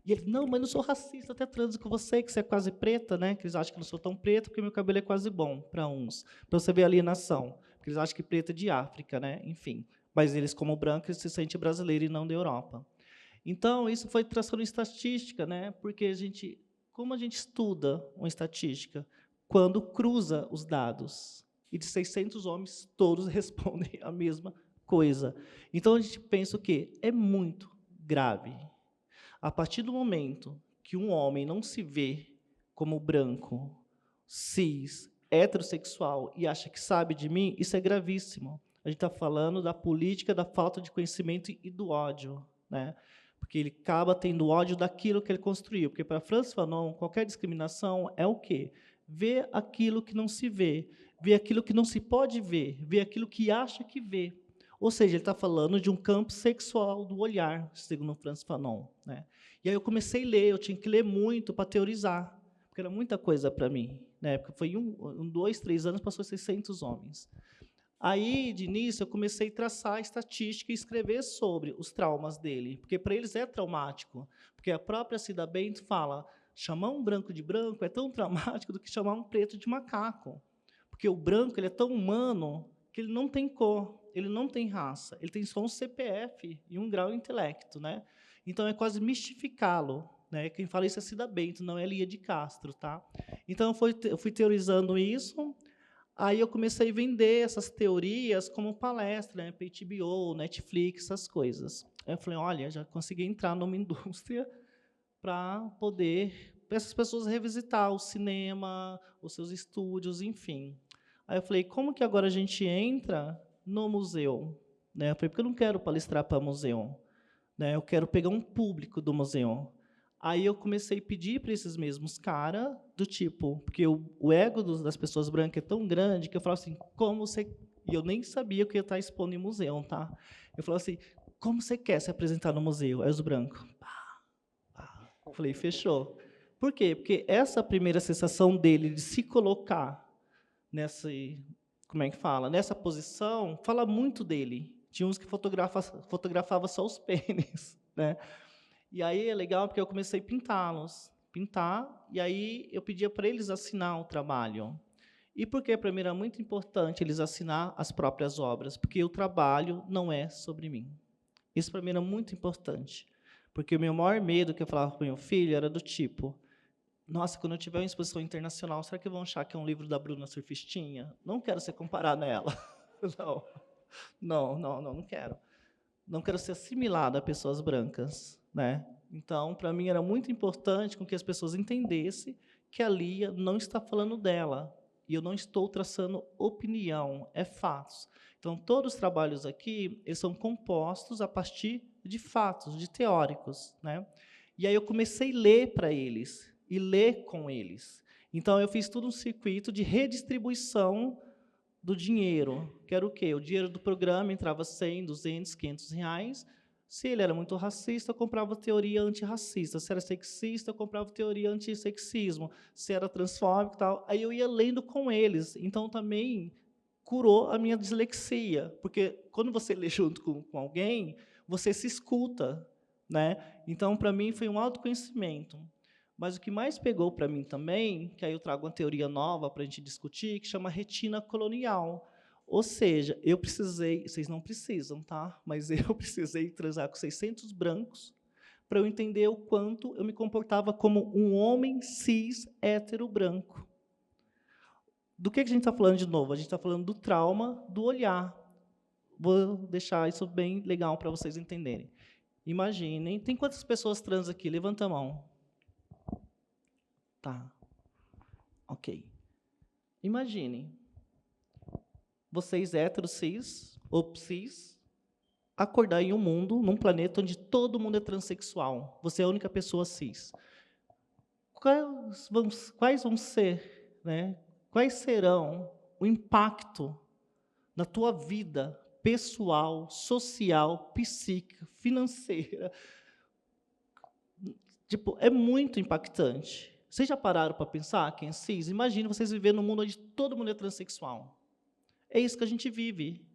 E ele, não, mas não sou racista, até transo com você, que você é quase preta, né? Que eles acham que eu não sou tão preto, porque meu cabelo é quase bom, para uns. Para você ver a alienação. Porque eles acham que preta é de África, né? Enfim. Mas eles, como branco, eles se sentem brasileiros e não da Europa. Então, isso foi traçando estatística, né? Porque como a gente estuda uma estatística? Quando cruza os dados. E de 600 homens, todos respondem a mesma coisa. Então, a gente pensa o quê? É muito grave. A partir do momento que um homem não se vê como branco, cis, heterossexual e acha que sabe de mim, isso é gravíssimo. A gente está falando da política da falta de conhecimento e do ódio, né? Porque ele acaba tendo ódio daquilo que ele construiu. Porque, para Frantz Fanon, qualquer discriminação é o quê? Ver aquilo que não se vê, ver aquilo que não se pode ver, ver aquilo que acha que vê. Ou seja, ele está falando de um campo sexual do olhar, segundo Frantz Fanon. Né? E aí eu comecei a ler, eu tinha que ler muito para teorizar, porque era muita coisa para mim. Né? Porque foi 2, 3 anos, passou 600 homens. Aí, de início, eu comecei a traçar a estatística e escrever sobre os traumas dele, porque para eles é traumático. Porque a própria Cida Bento fala, chamar um branco de branco é tão traumático do que chamar um preto de macaco. Porque o branco ele é tão humano que ele não tem cor, ele não tem raça, ele tem só um CPF e um grau de intelecto. Né? Então, é quase mistificá-lo. Né? Quem fala isso é Cida Bento, não é Lia de Castro. Tá? Então, eu fui teorizando isso. Aí eu comecei a vender essas teorias como palestra, né, para HBO, Netflix, essas coisas. Aí eu falei, olha, já consegui entrar numa indústria para poder essas pessoas revisitar o cinema, os seus estúdios, enfim. Aí eu falei, como que agora a gente entra no museu? Né? Eu falei, porque eu não quero palestrar para museu. Né? Eu quero pegar um público do museu. Aí eu comecei a pedir para esses mesmos caras, do tipo, porque o ego das pessoas brancas é tão grande que eu falo assim, como você... E eu nem sabia que eu ia estar expondo em museu, tá? Eu falo assim, como você quer se apresentar no museu? Aí os brancos, eu falei, fechou. Por quê? Porque essa primeira sensação dele de se colocar nessa, como é que fala? Nessa posição, fala muito dele. Tinha uns que fotografava só os pênis, né? E aí é legal porque eu comecei a pintar, e aí eu pedia para eles assinar o trabalho. E por que, para mim, era muito importante eles assinar as próprias obras? Porque o trabalho não é sobre mim. Isso, para mim, era muito importante. Porque o meu maior medo que eu falava para o meu filho era do tipo, nossa, quando eu tiver uma exposição internacional, será que vão achar que é um livro da Bruna Surfistinha? Não quero ser comparado a ela. Não quero. Não quero ser assimilado a pessoas brancas. Né? Então, para mim, era muito importante com que as pessoas entendessem que a Lia não está falando dela. E eu não estou traçando opinião, é fatos. Então, todos os trabalhos aqui eles são compostos a partir de fatos, de teóricos. Né? E aí eu comecei a ler para eles, e ler com eles. Então, eu fiz todo um circuito de redistribuição do dinheiro, que era o quê? O dinheiro do programa entrava 100, 200, 500 reais, Se ele era muito racista, eu comprava teoria antirracista. Se era sexista, eu comprava teoria antissexismo. Se era transfóbico e tal, aí eu ia lendo com eles. Então, também curou a minha dislexia, porque quando você lê junto com alguém, você se escuta, né? Então, para mim, foi um autoconhecimento. Mas o que mais pegou para mim também, que aí eu trago uma teoria nova para a gente discutir, que chama retina colonial. Ou seja, eu precisei, vocês não precisam, tá? Mas eu precisei transar com 600 brancos para eu entender o quanto eu me comportava como um homem cis hétero branco. Do que a gente está falando de novo? A gente está falando do trauma do olhar. Vou deixar isso bem legal para vocês entenderem. Imaginem, tem quantas pessoas trans aqui? Levanta a mão. Tá. Ok. Imaginem. Vocês héteros, cis, ou cis, acordar em um mundo, num planeta onde todo mundo é transexual. Você é a única pessoa cis. Quais vão ser, né? Quais serão o impacto na tua vida pessoal, social, psíquica, financeira? Tipo, é muito impactante. Vocês já pararam para pensar, quem é cis? Imagine vocês viverem num mundo onde todo mundo é transexual. É isso que a gente vive.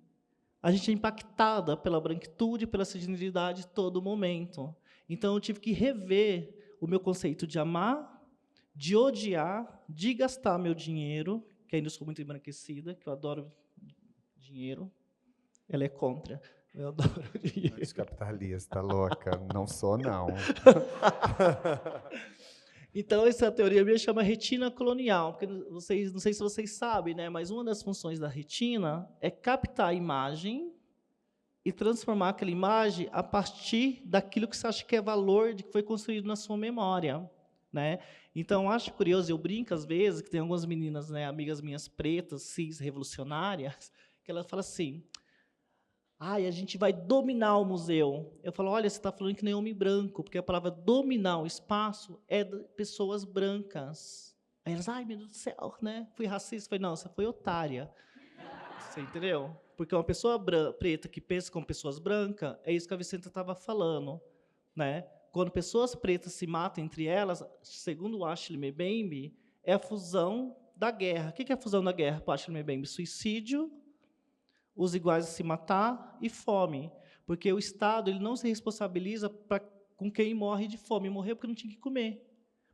A gente é impactada pela branquitude, pela cisgeneridade todo momento. Então, eu tive que rever o meu conceito de amar, de odiar, de gastar meu dinheiro, que ainda sou muito embranquecida, que eu adoro dinheiro. Ela é contra. Eu adoro dinheiro. Capitalista, louca. Não sou, não. Então, essa teoria minha chama retina colonial, porque não sei se vocês sabem, né, mas uma das funções da retina é captar a imagem e transformar aquela imagem a partir daquilo que você acha que é valor, de que foi construído na sua memória, né? Então, acho curioso, eu brinco às vezes, que tem algumas meninas, né, amigas minhas pretas, cis, revolucionárias, que elas falam assim: ai, a gente vai dominar o museu. Eu falo, olha, você está falando que nem homem branco, porque a palavra dominar o espaço é de pessoas brancas. Aí elas, ai, meu Deus do céu, né? Fui racista. Eu falei, não, você foi otária. Você entendeu? Porque uma pessoa preta que pensa com pessoas brancas, é isso que a Vicenta estava falando, né? Quando pessoas pretas se matam entre elas, segundo o Ashley Mbembe, é a fusão da guerra. O que é a fusão da guerra para Ashley Mbembe? Suicídio, os iguais a se matar e fome, porque o Estado ele não se responsabiliza com quem morre de fome. Morreu porque não tinha que comer.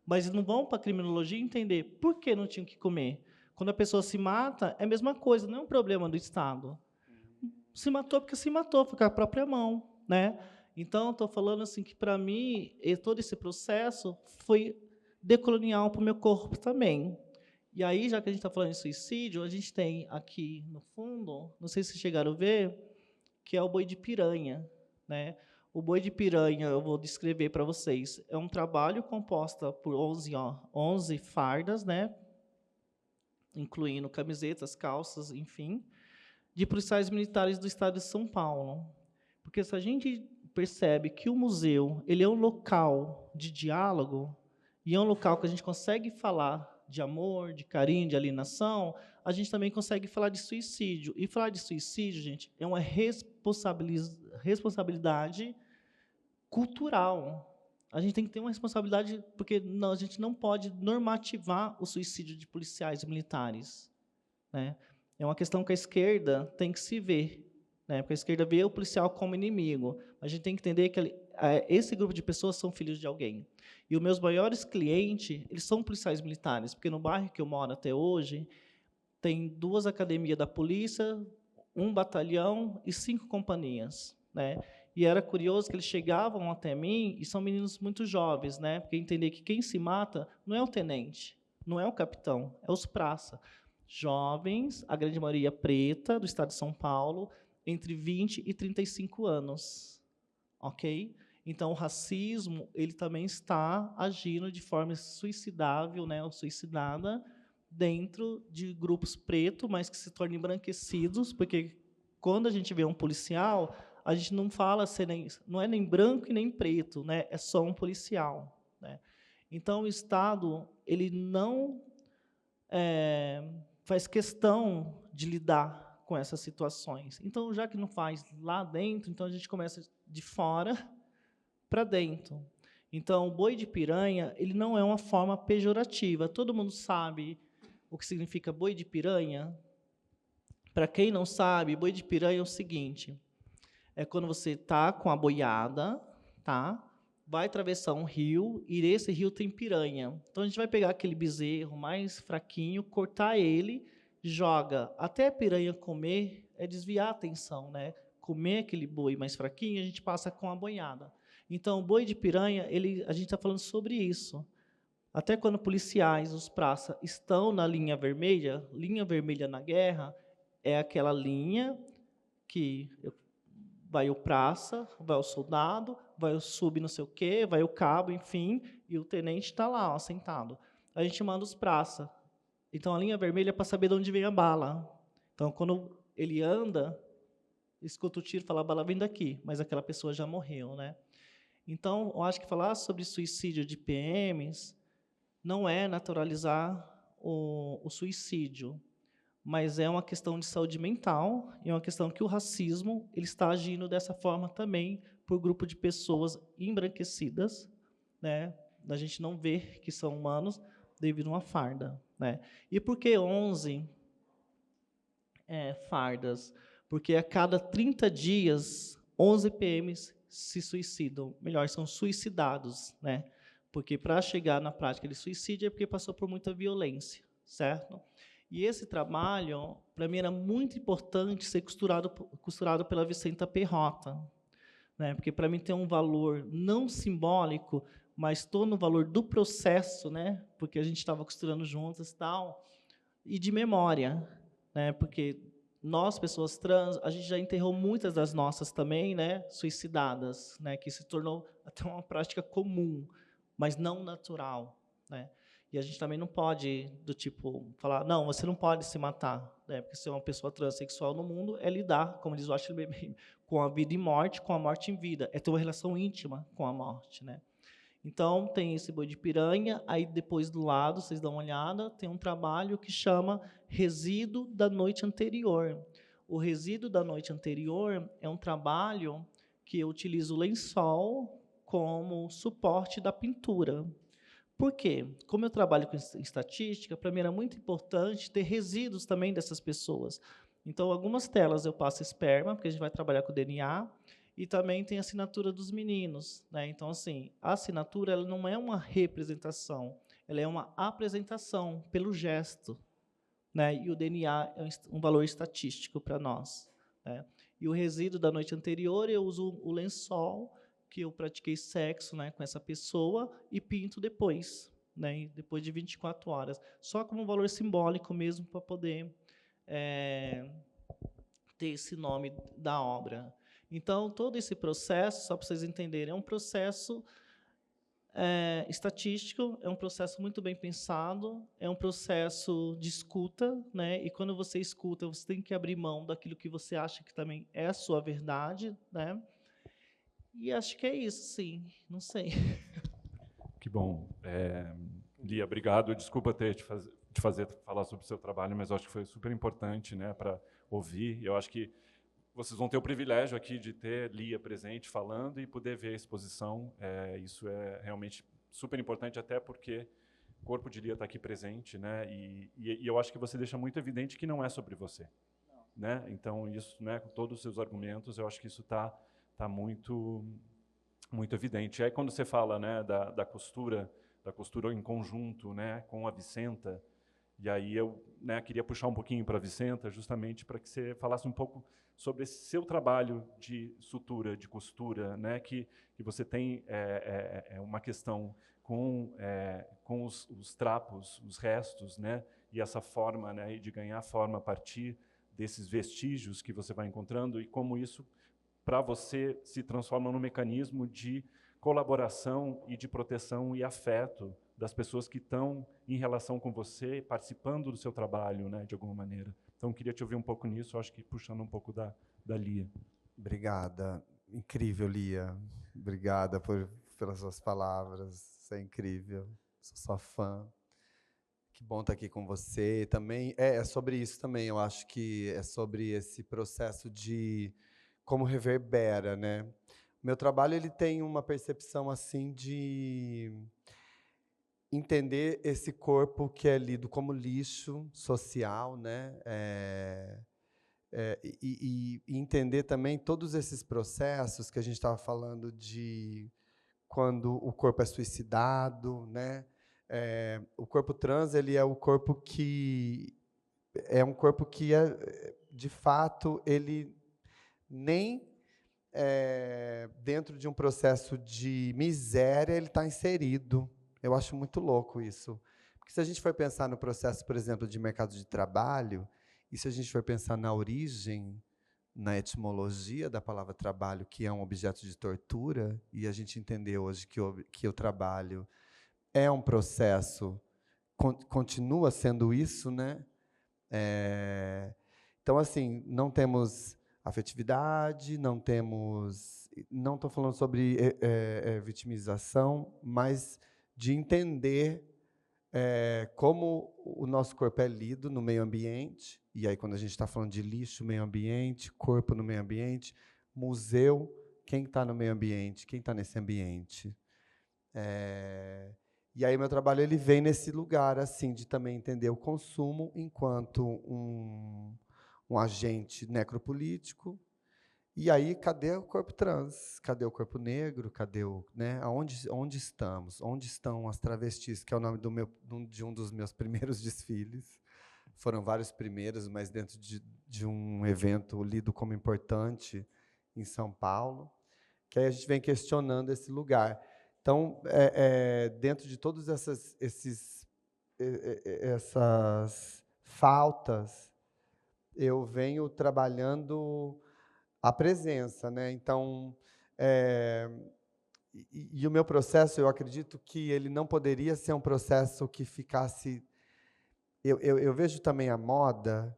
Mas eles não vão para a criminologia entender por que não tinham que comer. Quando a pessoa se mata, é a mesma coisa, não é um problema do Estado. Se matou porque se matou, foi com a própria mão, né? Então, estou falando assim que, para mim, todo esse processo foi decolonial para o meu corpo também. E aí, já que a gente está falando de suicídio, a gente tem aqui no fundo, não sei se vocês chegaram a ver, que é o boi de piranha, né? O boi de piranha, eu vou descrever para vocês, é um trabalho composto por 11 fardas, né? Incluindo camisetas, calças, enfim, de policiais militares do estado de São Paulo. Porque se a gente percebe que o museu ele é um local de diálogo, e é um local que a gente consegue falar de amor, de carinho, de alienação, a gente também consegue falar de suicídio. E falar de suicídio, gente, é uma responsabilidade cultural. A gente tem que ter uma responsabilidade, porque a gente não pode normativar o suicídio de policiais e militares, né? É uma questão que a esquerda tem que se ver, né? Porque a esquerda vê o policial como inimigo. A gente tem que entender que esse grupo de pessoas são filhos de alguém. E os meus maiores clientes, eles são policiais militares, porque no bairro que eu moro até hoje, tem 2 academias da polícia, 1 batalhão e 5 companhias, né? E era curioso que eles chegavam até mim, e são meninos muito jovens, né? Porque entender que quem se mata não é o tenente, não é o capitão, é os praça. Jovens, a grande maioria preta, do estado de São Paulo, entre 20 e 35 anos, ok? Então, o racismo ele também está agindo de forma suicidável, né, ou suicidada, dentro de grupos pretos, mas que se tornam embranquecidos, porque quando a gente vê um policial, a gente não fala não é nem branco e nem preto, né, é só um policial, né? Então, o Estado ele não faz questão de lidar com essas situações. Então, já que não faz lá dentro, então a gente começa de fora para dentro. Então, o boi de piranha, ele não é uma forma pejorativa. Todo mundo sabe o que significa boi de piranha? Para quem não sabe, boi de piranha é o seguinte: é quando você está com a boiada, tá? Vai atravessar um rio e esse rio tem piranha. Então a gente vai pegar aquele bezerro mais fraquinho, cortar ele, joga até a piranha comer, é desviar a atenção, né? Comer aquele boi mais fraquinho, a gente passa com a boiada. Então o boi de piranha, a gente está falando sobre isso. Até quando policiais, os praça, estão na linha vermelha na guerra é aquela linha que vai o praça, vai o soldado, vai o sub não sei o quê, vai o cabo, enfim, e o tenente está lá, ó, sentado. A gente manda os praça. Então, a linha vermelha é para saber de onde vem a bala. Então, quando ele anda, escuta o tiro e fala, a bala vem daqui, mas aquela pessoa já morreu, né? Então, eu acho que falar sobre suicídio de PMs não é naturalizar o suicídio, mas é uma questão de saúde mental e é uma questão que o racismo ele está agindo dessa forma também por grupo de pessoas embranquecidas, né? A gente não vê que são humanos devido a uma farda, né? E por que 11 fardas? Porque a cada 30 dias, 11 PMs se suicidam. Melhor, são suicidados, né? Porque para chegar na prática de suicídio é porque passou por muita violência, certo? E esse trabalho, para mim, era muito importante ser costurado pela Vicenta Perrota, né? Porque, para mim, tem um valor não simbólico, mas todo no valor do processo, né? Porque a gente estava costurando juntas e tal, e de memória, né? Porque nós, pessoas trans, a gente já enterrou muitas das nossas também, né? Suicidadas, né? Que se tornou até uma prática comum, mas não natural, né? E a gente também não pode, do tipo, falar, não, você não pode se matar, né? Porque ser uma pessoa transexual no mundo é lidar, como diz o Ashley Baby, com a vida e morte, com a morte em vida. É ter uma relação íntima com a morte, né? Então, tem esse boi de piranha, aí depois do lado, vocês dão uma olhada, tem um trabalho que chama Resíduo da Noite Anterior. O resíduo da noite anterior é um trabalho que eu utilizo o lençol como suporte da pintura. Por quê? Como eu trabalho com estatística, para mim era muito importante ter resíduos também dessas pessoas. Então, algumas telas eu passo esperma, porque a gente vai trabalhar com DNA, e também tem a assinatura dos meninos, né? Então, assim, a assinatura ela não é uma representação, ela é uma apresentação pelo gesto, né? E o DNA é um valor estatístico para nós, né? E o resíduo da noite anterior, eu uso o lençol, que eu pratiquei sexo, né, com essa pessoa e pinto depois, né, depois de 24 horas. Só como um valor simbólico mesmo para poder ter esse nome da obra. Então, todo esse processo, só para vocês entenderem, é um processo estatístico, é um processo muito bem pensado, é um processo de escuta, né? E quando você escuta, você tem que abrir mão daquilo que você acha que também é a sua verdade, né? E acho que é isso, sim. Não sei. Que bom. Lia, obrigado. Desculpa ter te fazer falar sobre o seu trabalho, mas eu acho que foi super importante, né, para ouvir. Eu acho que vocês vão ter o privilégio aqui de ter Lia presente falando e poder ver a exposição. Isso é realmente super importante, até porque o corpo de Lia está aqui presente, né? E eu acho que você deixa muito evidente que não é sobre você, né? Então isso, né, com todos os seus argumentos, eu acho que isso está muito evidente. Aí quando você fala, né, da costura em conjunto, né, com a Vicenta, e aí eu, né, queria puxar um pouquinho para a Vicenta, justamente para que você falasse um pouco sobre esse seu trabalho de sutura, de costura, né, que você tem uma questão com os trapos, os restos, né, e essa forma, né, de ganhar forma a partir desses vestígios que você vai encontrando e como isso para você se transforma num mecanismo de colaboração e de proteção e afeto das pessoas que estão em relação com você, participando do seu trabalho, né, de alguma maneira. Então, queria te ouvir um pouco nisso, acho que puxando um pouco da Lia. Obrigada. Incrível, Lia. Obrigada pelas suas palavras. Você é incrível. Sou sua fã. Que bom estar aqui com você. Também é sobre isso também. Eu acho que é sobre esse processo de como reverbera, né? Meu trabalho ele tem uma percepção assim de entender esse corpo que é lido como lixo social, né? E entender também todos esses processos que a gente estava falando de quando o corpo é suicidado, né? O corpo trans ele é o corpo que é um corpo que é, de fato, ele nem dentro de um processo de miséria ele está inserido. Eu acho muito louco isso. Porque se a gente for pensar no processo, por exemplo, de mercado de trabalho, e se a gente for pensar na origem, na etimologia da palavra trabalho, que é um objeto de tortura, e a gente entender hoje que o trabalho é um processo, continua sendo isso, né? Então, assim, não temos afetividade, não estou falando sobre vitimização, mas de entender como o nosso corpo é lido no meio ambiente, e aí quando a gente está falando de lixo, meio ambiente, corpo no meio ambiente, museu, quem está no meio ambiente, quem está nesse ambiente. E aí meu trabalho ele vem nesse lugar assim de também entender o consumo enquanto um agente necropolítico. E aí, cadê o corpo trans? Cadê o corpo negro? Cadê o, né? Onde estamos? Onde estão as travestis? Que é o nome de um dos meus primeiros desfiles. Foram vários primeiros, mas dentro de um evento lido como importante em São Paulo, que aí a gente vem questionando esse lugar. Então, dentro de todas essas faltas, eu venho trabalhando a presença, né? Então, e o meu processo, eu acredito que ele não poderia ser um processo que ficasse. Eu vejo também a moda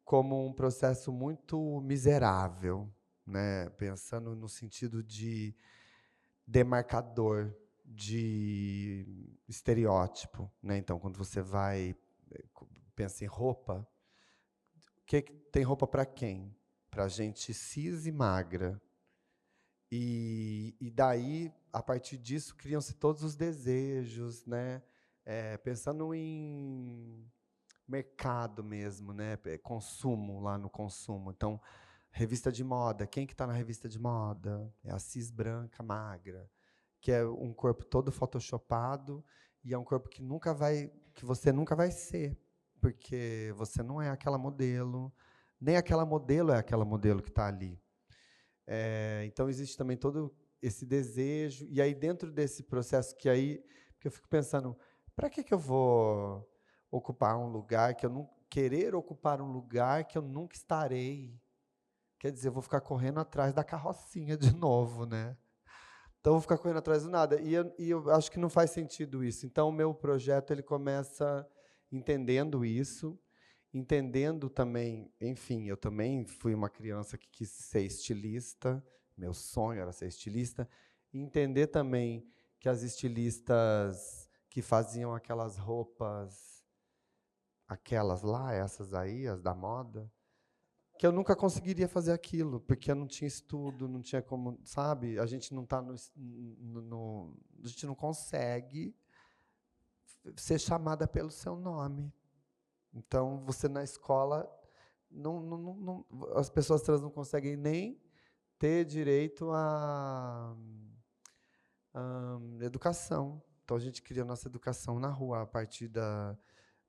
como um processo muito miserável, né? Pensando no sentido de demarcador, de estereótipo, né? Então, quando você pensa em roupa, tem roupa para quem? Para gente cis e magra. E daí, a partir disso, criam-se todos os desejos, né? Pensando em mercado mesmo, né? Consumo, lá no consumo. Então, revista de moda, quem que está na revista de moda? É a cis branca magra, que é um corpo todo photoshopado e é um corpo que você nunca vai ser, porque você não é aquela modelo, nem aquela modelo é aquela modelo que está ali. Então, existe também todo esse desejo, e aí dentro desse processo que eu fico pensando, para que eu vou ocupar um lugar que eu não querer ocupar um lugar que eu nunca estarei? Quer dizer, eu vou ficar correndo atrás da carrocinha de novo, né? Então, eu vou ficar correndo atrás do nada. E eu acho que não faz sentido isso. Então, o meu projeto ele começa entendendo isso, entendendo também, enfim, eu também fui uma criança que quis ser estilista, meu sonho era ser estilista, e entender também que as estilistas que faziam aquelas roupas, aquelas lá, essas aí, as da moda, que eu nunca conseguiria fazer aquilo, porque eu não tinha estudo, não tinha como, sabe? A gente não está a gente não consegue ser chamada pelo seu nome. Então, você na escola, as pessoas trans não conseguem nem ter direito à educação. Então, a gente cria a nossa educação na rua, a partir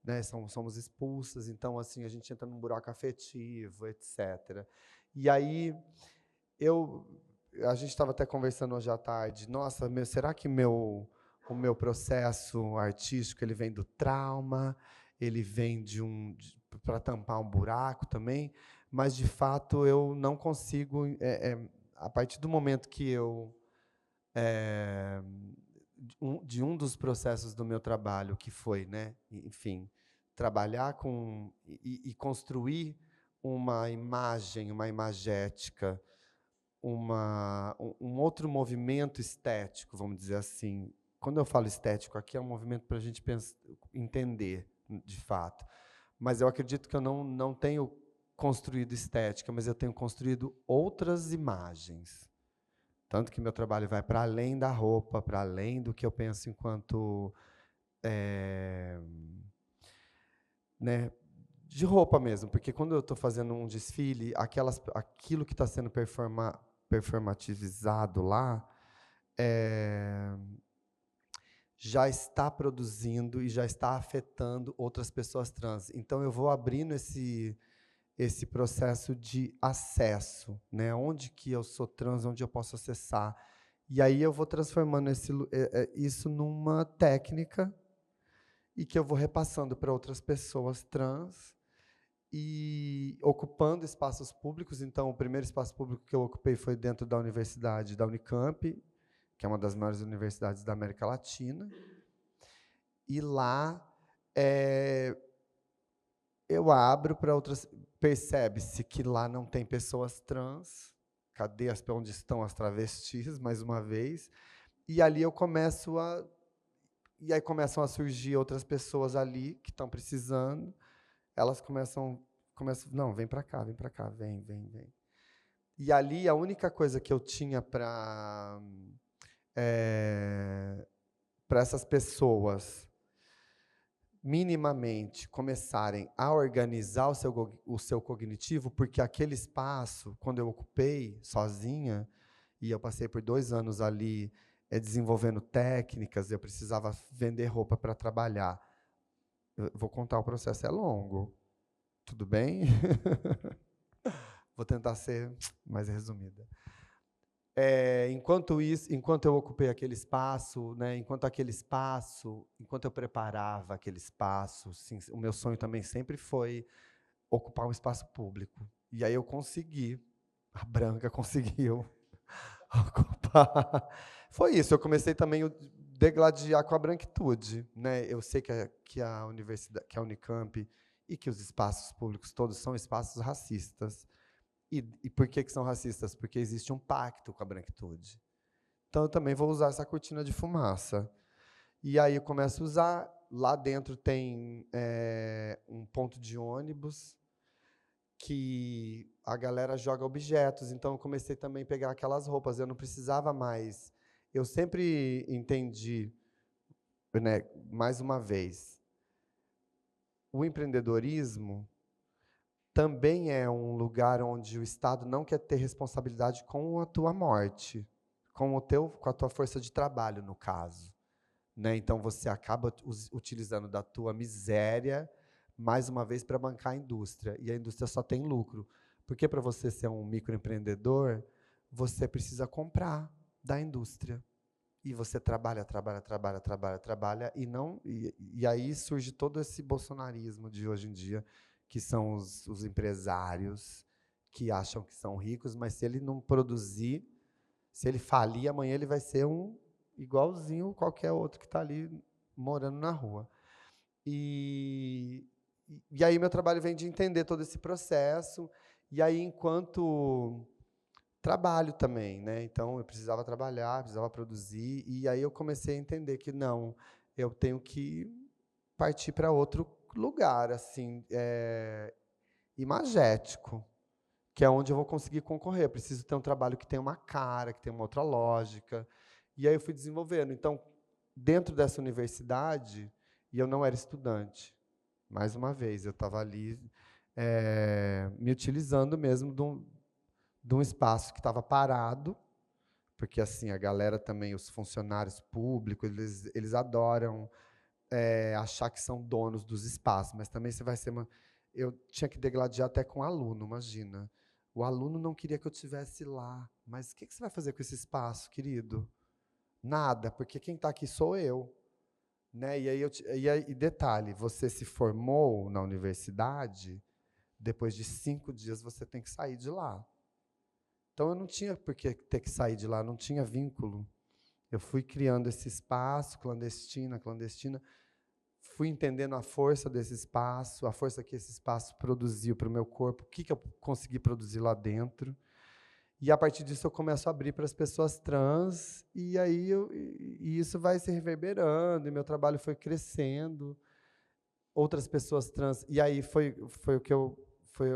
né, somos expulsas, então assim a gente entra num buraco afetivo, etc. E aí a gente estava até conversando hoje à tarde. Nossa, será que o meu processo artístico ele vem do trauma? Ele vem para tampar um buraco também? Mas de fato eu não consigo. A partir do momento que de um dos processos do meu trabalho, que foi, né, enfim, trabalhar e construir uma imagem, uma imagética, um outro movimento estético, vamos dizer assim. Quando eu falo estético aqui, é um movimento para a gente entender, de fato. Mas eu acredito que eu não tenho construído estética, mas eu tenho construído outras imagens. Tanto que meu trabalho vai para além da roupa, para além do que eu penso enquanto né, de roupa mesmo, porque quando eu estou fazendo um desfile, aquilo que está sendo performativizado lá já está produzindo e já está afetando outras pessoas trans. Então, eu vou abrindo esse processo de acesso, né? Onde que eu sou trans, onde eu posso acessar. E aí eu vou transformando isso numa técnica e que eu vou repassando para outras pessoas trans e ocupando espaços públicos. Então, o primeiro espaço público que eu ocupei foi dentro da universidade da Unicamp, que é uma das maiores universidades da América Latina. E lá eu abro para outras. Percebe-se que lá não tem pessoas trans. Cadê onde estão as travestis, mais uma vez? E ali eu começo a. E aí começam a surgir outras pessoas ali que estão precisando. Elas começam. Não, vem para cá, vem. E ali a única coisa que eu tinha para essas pessoas minimamente começarem a organizar o seu cognitivo, porque aquele espaço, quando eu ocupei sozinha, e eu passei por 2 anos ali desenvolvendo técnicas, eu precisava vender roupa para trabalhar. Eu vou contar o processo, é longo. Tudo bem? Vou tentar ser mais resumida. Enquanto eu ocupei aquele espaço, né, enquanto eu preparava aquele espaço, sim, o meu sonho também sempre foi ocupar um espaço público. E aí eu consegui, a Branca conseguiu ocupar. Foi isso, eu comecei também a degladiar com a branquitude, né? Eu sei que a universidade, que a Unicamp e que os espaços públicos todos são espaços racistas. E por que são racistas? Porque existe um pacto com a branquitude. Então, eu também vou usar essa cortina de fumaça. E aí eu começo a usar. Lá dentro tem um ponto de ônibus que a galera joga objetos. Então, eu comecei também a pegar aquelas roupas. Eu não precisava mais. Eu sempre entendi, né, mais uma vez, o empreendedorismo também é um lugar onde o Estado não quer ter responsabilidade com a tua morte, com a tua força de trabalho, no caso. Né? Então, você acaba utilizando da tua miséria, mais uma vez, para bancar a indústria. E a indústria só tem lucro. Porque, para você ser um microempreendedor, você precisa comprar da indústria. E você trabalha, e aí surge todo esse bolsonarismo de hoje em dia, que são os empresários que acham que são ricos, mas se ele não produzir, se ele falir, amanhã ele vai ser um igualzinho qualquer outro que está ali morando na rua. E aí meu trabalho vem de entender todo esse processo, e aí enquanto trabalho também, né? Então eu precisava trabalhar, precisava produzir, e aí eu comecei a entender que não, eu tenho que partir para outro lugar, assim, imagético, que é onde eu vou conseguir concorrer. Eu preciso ter um trabalho que tenha uma cara, que tenha uma outra lógica. E aí eu fui desenvolvendo. Então, dentro dessa universidade, e eu não era estudante, mais uma vez, eu estava ali me utilizando mesmo de um espaço que estava parado, porque assim a galera também, os funcionários públicos, eles adoram achar que são donos dos espaços, mas também você vai ser eu tinha que degladiar até com o aluno, imagina. O aluno não queria que eu estivesse lá, mas o que você vai fazer com esse espaço, querido? Nada, porque quem está aqui sou eu. Né? E detalhe, você se formou na universidade, depois de 5 dias você tem que sair de lá. Então eu não tinha por que ter que sair de lá, não tinha vínculo. Eu fui criando esse espaço, clandestina, fui entendendo a força desse espaço, a força que esse espaço produziu para o meu corpo, o que eu consegui produzir lá dentro. E, a partir disso, eu começo a abrir para as pessoas trans, e aí e isso vai se reverberando, e meu trabalho foi crescendo. outras pessoas trans. E aí foi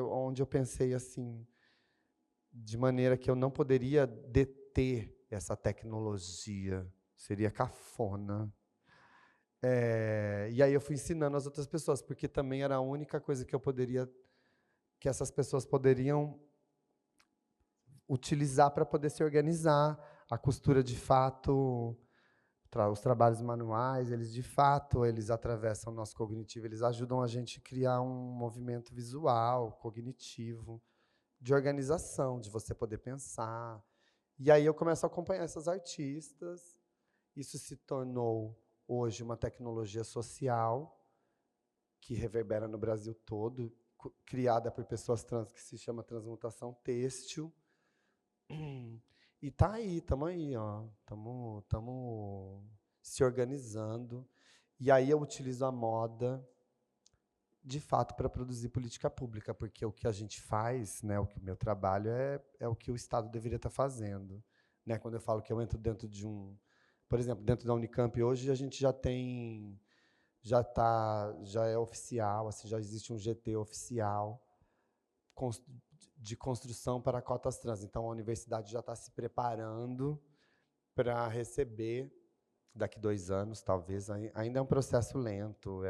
onde eu pensei assim, de maneira que eu não poderia deter essa tecnologia, seria cafona. E aí eu fui ensinando as outras pessoas, porque também era a única coisa que essas pessoas poderiam utilizar para poder se organizar. A costura, de fato, os trabalhos manuais, eles de fato, eles atravessam o nosso cognitivo, eles ajudam a gente a criar um movimento visual, cognitivo, de organização, de você poder pensar. E aí eu começo a acompanhar essas artistas. Isso se tornou, hoje, uma tecnologia social que reverbera no Brasil todo, criada por pessoas trans, que se chama transmutação têxtil. E tá aí, estamos aí, ó, estamos se organizando. E aí eu utilizo a moda, de fato, para produzir política pública, porque o que a gente faz, né, o que o meu trabalho é o que o Estado deveria estar fazendo. Né? Quando eu falo que eu entro dentro de um... Por exemplo, dentro da Unicamp, hoje, a gente já tem... Já é oficial, assim, já existe um GT oficial de construção para cotas trans. Então, a universidade já está se preparando para receber, daqui 2 anos, talvez. Ainda é um processo lento,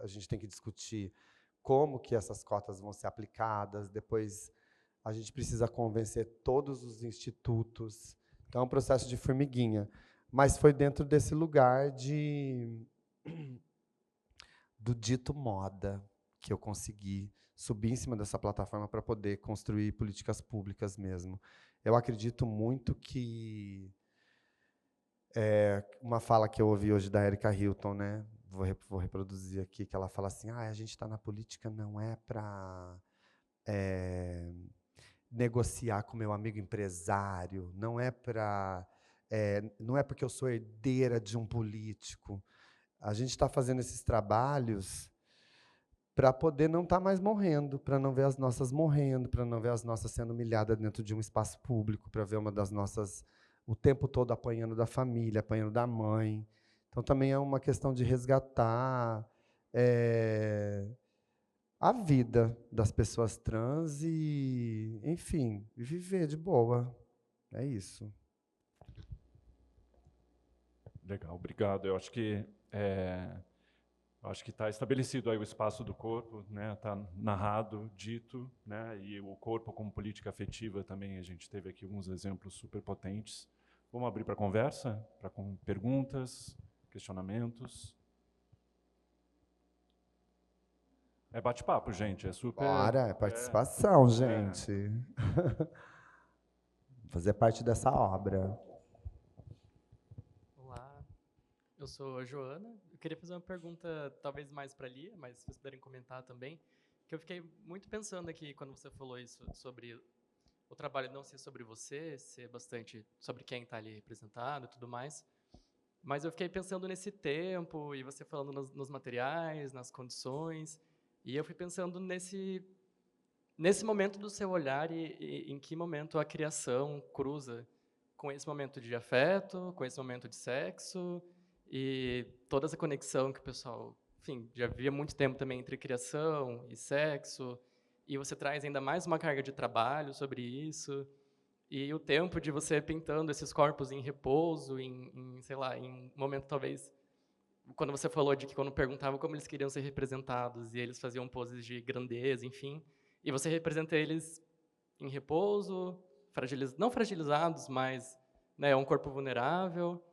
a gente tem que discutir como que essas cotas vão ser aplicadas, depois a gente precisa convencer todos os institutos. Então, é um processo de formiguinha. Mas foi dentro desse lugar do dito moda que eu consegui subir em cima dessa plataforma para poder construir políticas públicas mesmo. Eu acredito muito que uma fala que eu ouvi hoje da Erika Hilton, né? Vou reproduzir aqui, que ela fala assim: a gente está na política não é para negociar com meu amigo empresário, não é porque eu sou herdeira de um político. A gente está fazendo esses trabalhos para poder não estar mais morrendo, para não ver as nossas morrendo, para não ver as nossas sendo humilhadas dentro de um espaço público, para ver uma das nossas o tempo todo apanhando da família, apanhando da mãe. Então, também é uma questão de resgatar a vida das pessoas trans e, enfim, viver de boa. É isso. Legal, obrigado. Eu acho que está estabelecido aí o espaço do corpo, né? Está narrado, dito, né? E o corpo como política afetiva também. A gente teve aqui alguns exemplos super potentes. Vamos abrir para conversa, para perguntas, questionamentos. É bate-papo, gente. É super. Bora, é participação, gente. Fazer parte dessa obra. Olá, eu sou a Joana. Eu queria fazer uma pergunta, talvez mais para a Lia, mas se vocês puderem comentar também, que eu fiquei muito pensando aqui quando você falou isso sobre o trabalho não ser sobre você, ser bastante sobre quem está ali representado e tudo mais. Mas eu fiquei pensando nesse tempo, e você falando nos materiais, nas condições, e eu fui pensando nesse momento do seu olhar e em que momento a criação cruza com esse momento de afeto, com esse momento de sexo, e toda essa conexão que o pessoal, enfim, já via muito tempo também entre criação e sexo, e você traz ainda mais uma carga de trabalho sobre isso, e o tempo de você pintando esses corpos em repouso, sei lá, em um momento talvez, quando você falou de que quando perguntavam como eles queriam ser representados, e eles faziam poses de grandeza, enfim, e você representa eles em repouso, não fragilizados, mas, né, um corpo vulnerável.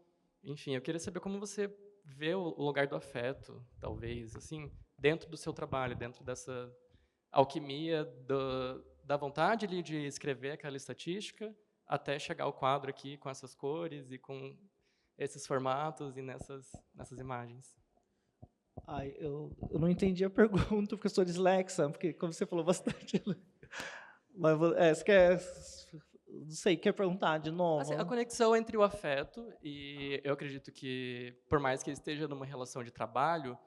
Enfim, eu queria saber como você vê o lugar do afeto, talvez, assim, dentro do seu trabalho, dentro dessa alquimia da vontade ali de escrever aquela estatística, até chegar ao quadro aqui com essas cores e com esses formatos e nessas imagens. Eu não entendi a pergunta, porque eu sou dislexa, porque como você falou bastante... Mas você quer... Não sei, quer perguntar de novo? Assim, a conexão entre o afeto, e eu acredito que, por mais que esteja numa relação de trabalho,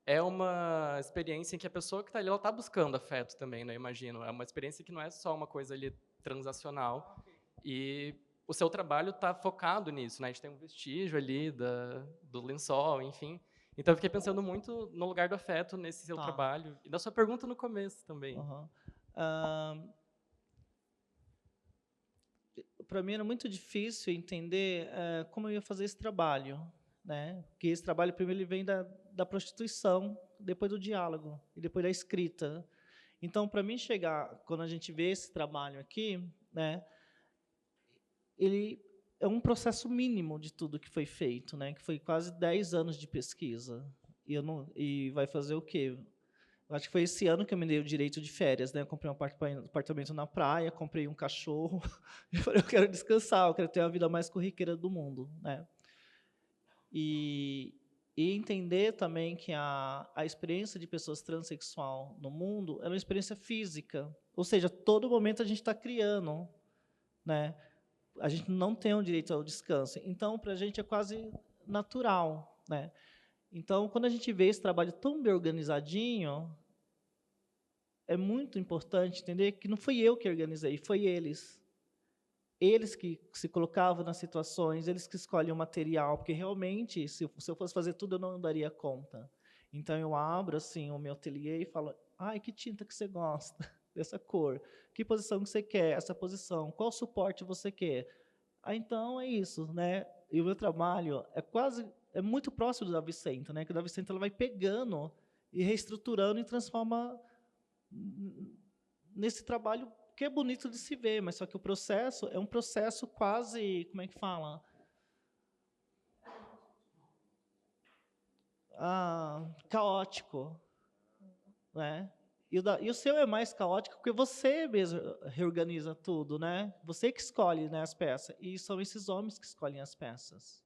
é uma experiência em que a pessoa que está ali, ela está buscando afeto também, né, eu imagino. É uma experiência que não é só uma coisa ali transacional. E o seu trabalho está focado nisso, né? A gente tem um vestígio ali do lençol, enfim. Então, eu fiquei pensando muito no lugar do afeto nesse seu Tá. trabalho. E na sua pergunta no começo também. Para mim era muito difícil entender como eu ia fazer esse trabalho, né? Porque esse trabalho primeiro ele vem da prostituição, depois do diálogo e depois da escrita. Então, para mim chegar, quando a gente vê esse trabalho aqui, né, ele é um processo mínimo de tudo que foi feito, né? Que foi quase 10 anos de pesquisa. E vai fazer o quê? Acho que foi esse ano que eu me dei o direito de férias, né? Eu comprei um apartamento na praia, comprei um cachorro. Eu falei, eu quero descansar, eu quero ter a vida mais corriqueira do mundo, né? E, e entender também que a experiência de pessoas transexual no mundo é uma experiência física. Ou seja, todo momento a gente está criando, né? A gente não tem o direito ao descanso. Então, para a gente é quase natural, né? Então, quando a gente vê esse trabalho tão bem organizadinho, é muito importante entender que não fui eu que organizei, foi eles. Eles que se colocavam nas situações, eles que escolhem o material, porque realmente, se eu fosse fazer tudo, eu não daria conta. Então, eu abro assim o meu ateliê e falo, ai, que tinta que você gosta dessa cor? Que posição que você quer? Essa posição. Qual suporte você quer? Ah, então, é isso, né? E o meu trabalho é muito próximo do da Vicenta, né? Que o da Vicenta ela vai pegando e reestruturando e transforma nesse trabalho que é bonito de se ver, mas só que o processo é um processo quase, como é que fala? Caótico, né? E o seu é mais caótico porque você mesmo reorganiza tudo, né? Você que escolhe, né, as peças. E são esses homens que escolhem as peças.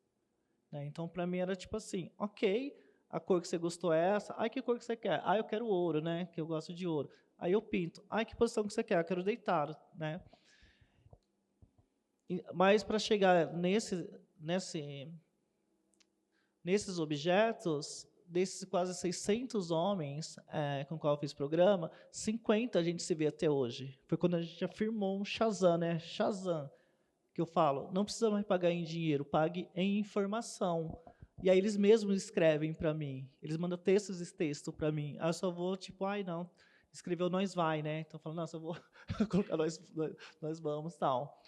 Né? Então, para mim, era tipo assim, ok, a cor que você gostou é essa. Ai, que cor que você quer? Ah, eu quero ouro, né? Que eu gosto de ouro. Aí eu pinto. Ai, que posição que você quer? Eu quero deitado, né? Mas para chegar nesses objetos, desses quase 600 homens com os quais eu fiz programa, 50 a gente se vê até hoje. Foi quando a gente afirmou um Shazam, né? Shazam, que eu falo, não precisa mais pagar em dinheiro, pague em informação. E aí eles mesmos escrevem para mim, eles mandam textos e texto para mim. Aí eu só vou, tipo, ai, não, escreveu nós vai, né? Então eu falo, nossa, eu vou colocar nós vamos, tal.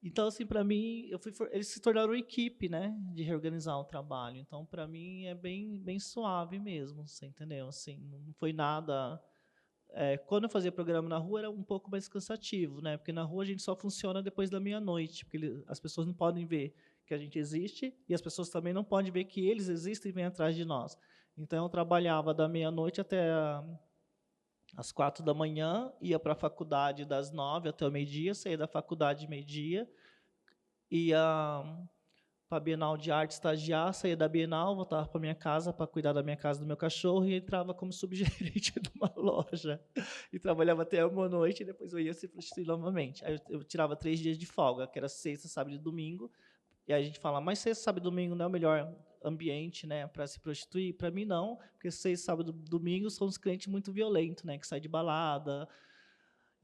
Então, assim, para mim, eles se tornaram equipe, né, de reorganizar o trabalho. Então, para mim, é bem suave mesmo, você entendeu? Assim, não foi nada. Quando eu fazia programa na rua, era um pouco mais cansativo, né? Porque na rua a gente só funciona depois da meia-noite, porque as pessoas não podem ver que a gente existe e as pessoas também não podem ver que eles existem e vêm atrás de nós. Então, eu trabalhava da meia-noite até às 4 da manhã, ia para a faculdade das 9 até o meio-dia, saía da faculdade meio-dia, ia para a Bienal de Arte estagiar, saía da Bienal, voltava para minha casa para cuidar da minha casa, do meu cachorro, e entrava como subgerente de uma loja. E trabalhava até uma noite, e depois eu ia se prostituir novamente. Aí eu tirava 3 dias de folga, que era sexta, sábado e domingo. E aí a gente fala, mas sexta, sábado e domingo não é o melhor ambiente, né, para se prostituir? Para mim, não, porque sexta, sábado e domingo são os clientes muito violentos, né, que saem de balada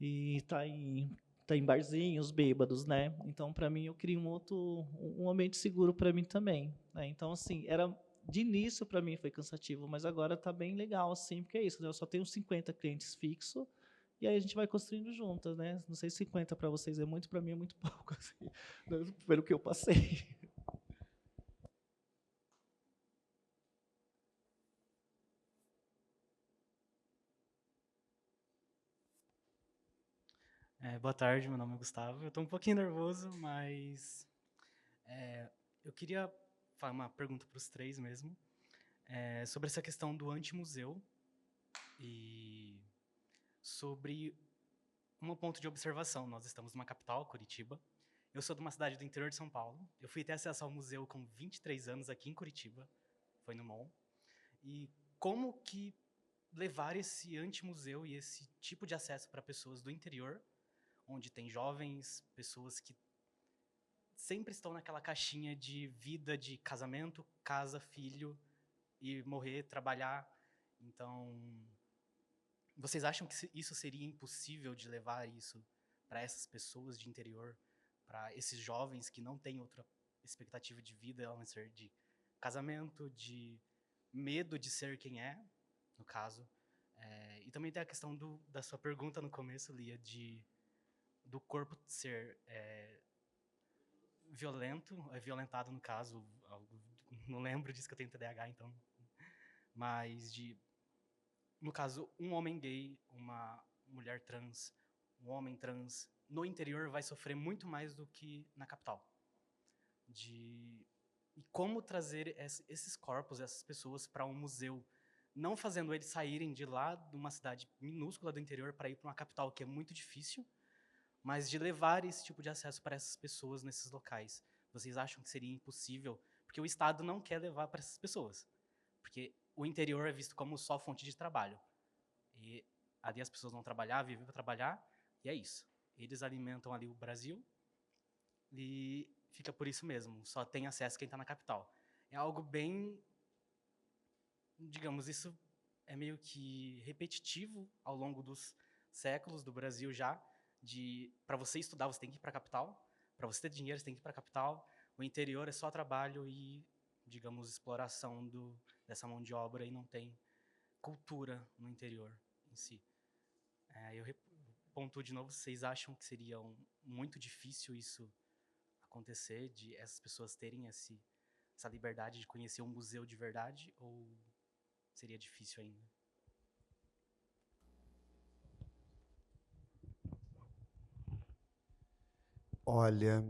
e tá em barzinhos, bêbados, né? Então, para mim, eu queria um ambiente seguro para mim também, né? Então, assim, de início para mim foi cansativo, mas agora tá bem legal, assim, porque é isso, né? Eu só tenho 50 clientes fixos e aí a gente vai construindo juntas, né? Não sei se 50 para vocês é muito, para mim é muito pouco, assim, pelo que eu passei. Boa tarde, meu nome é Gustavo. Eu estou um pouquinho nervoso, mas eu queria fazer uma pergunta para os três mesmo, sobre essa questão do antimuseu e sobre um ponto de observação. Nós estamos numa capital, Curitiba. Eu sou de uma cidade do interior de São Paulo. Eu fui ter acesso ao museu com 23 anos aqui em Curitiba, foi no MOL. E como que levar esse antimuseu e esse tipo de acesso para pessoas do interior, onde tem jovens, pessoas que sempre estão naquela caixinha de vida de casamento, casa, filho, e morrer, trabalhar. Então, vocês acham que isso seria impossível de levar isso para essas pessoas de interior, para esses jovens que não têm outra expectativa de vida, a não ser de casamento, de medo de ser quem é, no caso. E também tem a questão da sua pergunta no começo, Lia, do corpo ser violentado, no caso. Não lembro disso, que eu tenho TDAH, então. Mas no caso, um homem gay, uma mulher trans, um homem trans, no interior vai sofrer muito mais do que na capital. E como trazer esses corpos, essas pessoas, para um museu, não fazendo eles saírem de lá, de uma cidade minúscula do interior, para ir para uma capital, que é muito difícil, mas de levar esse tipo de acesso para essas pessoas nesses locais. Vocês acham que seria impossível? Porque o Estado não quer levar para essas pessoas. Porque o interior é visto como só fonte de trabalho. E ali as pessoas vão trabalhar, vivem para trabalhar, e é isso. Eles alimentam ali o Brasil, e fica por isso mesmo. Só tem acesso quem está na capital. É algo bem, digamos, isso é meio que repetitivo ao longo dos séculos do Brasil já, para você estudar, você tem que ir para a capital, para você ter dinheiro, você tem que ir para a capital, o interior é só trabalho e, digamos, exploração dessa mão de obra, e não tem cultura no interior em si. Eu pontuo de novo, vocês acham que seria muito difícil isso acontecer, de essas pessoas terem essa liberdade de conhecer um museu de verdade, ou seria difícil ainda? Olha,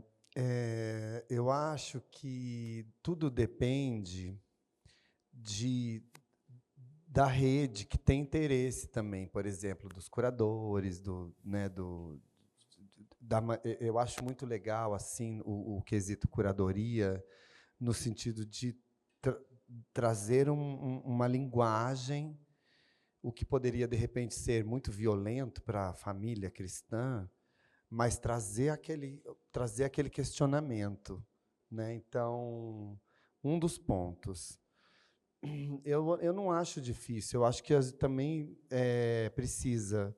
eu acho que tudo depende da rede que tem interesse também, por exemplo, dos curadores, eu acho muito legal assim o quesito curadoria, no sentido de trazer uma linguagem, o que poderia, de repente, ser muito violento para a família cristã, mas trazer aquele questionamento, né? Então, um dos pontos. Eu não acho difícil, eu acho que também precisa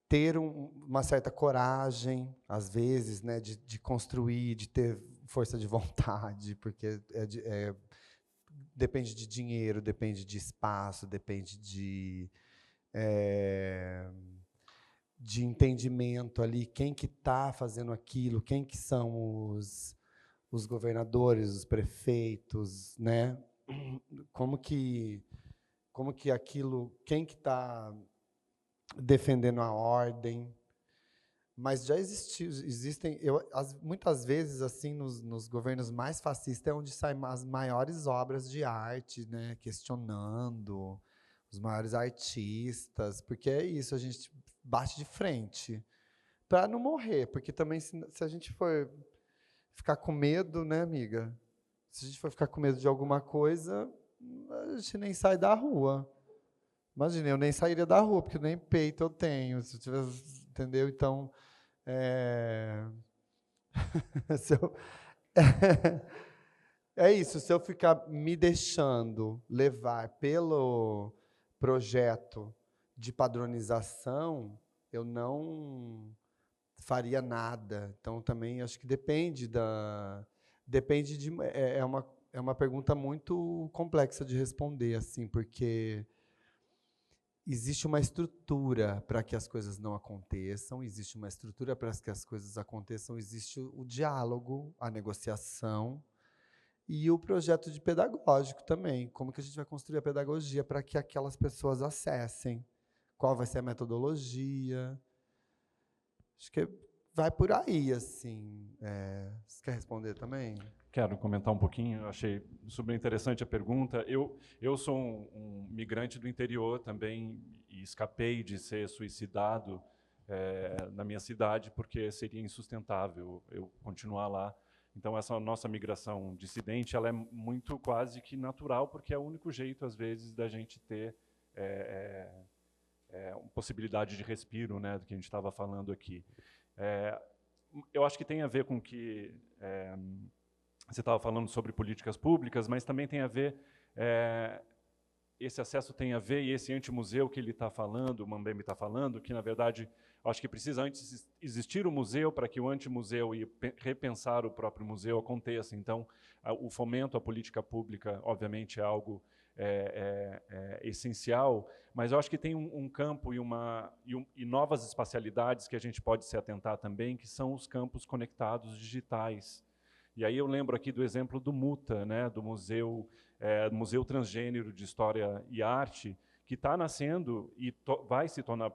ter uma certa coragem, às vezes, né, de construir, de ter força de vontade, porque depende de dinheiro, depende de espaço, depende de entendimento ali, quem que está fazendo aquilo, quem que são os governadores, os prefeitos, né? Como que aquilo, quem que está defendendo a ordem. Mas já existem, muitas vezes, assim, nos governos mais fascistas, é onde saem as maiores obras de arte, né, questionando os maiores artistas, porque é isso, a gente bate de frente para não morrer, porque também se a gente for ficar com medo, né, amiga? Se a gente for ficar com medo de alguma coisa, a gente nem sai da rua. Imagina, eu nem sairia da rua, porque nem peito eu tenho, se eu tivesse, entendeu? Então, é isso, se eu ficar me deixando levar pelo projeto de padronização, eu não faria nada. Então, também acho que depende é uma pergunta muito complexa de responder, assim, porque existe uma estrutura para que as coisas não aconteçam, existe uma estrutura para que as coisas aconteçam, existe o diálogo, a negociação e o projeto de pedagógico também. Como que a gente vai construir a pedagogia para que aquelas pessoas acessem? Qual vai ser a metodologia? Acho que vai por aí, assim. Você quer responder também? Quero comentar um pouquinho, eu achei super interessante a pergunta. Eu sou um migrante do interior também e escapei de ser suicidado na minha cidade porque seria insustentável eu continuar lá. Então, essa nossa migração dissidente, ela é muito quase que natural, porque é o único jeito, às vezes, da gente ter uma possibilidade de respiro, né, do que a gente estava falando aqui. Eu acho que tem a ver com que você estava falando sobre políticas públicas, mas também tem a ver esse acesso tem a ver, e esse antimuseu que ele está falando, o Mambembe está falando, que, na verdade, acho que precisa antes existir o museu para que o antimuseu e repensar o próprio museu aconteça. Então, o fomento à política pública, obviamente, é algo essencial, mas eu acho que tem um campo e novas espacialidades que a gente pode se atentar também, que são os campos conectados digitais. E aí eu lembro aqui do exemplo do MUTA, né, do Museu Transgênero de História e Arte, que está nascendo e vai se tornar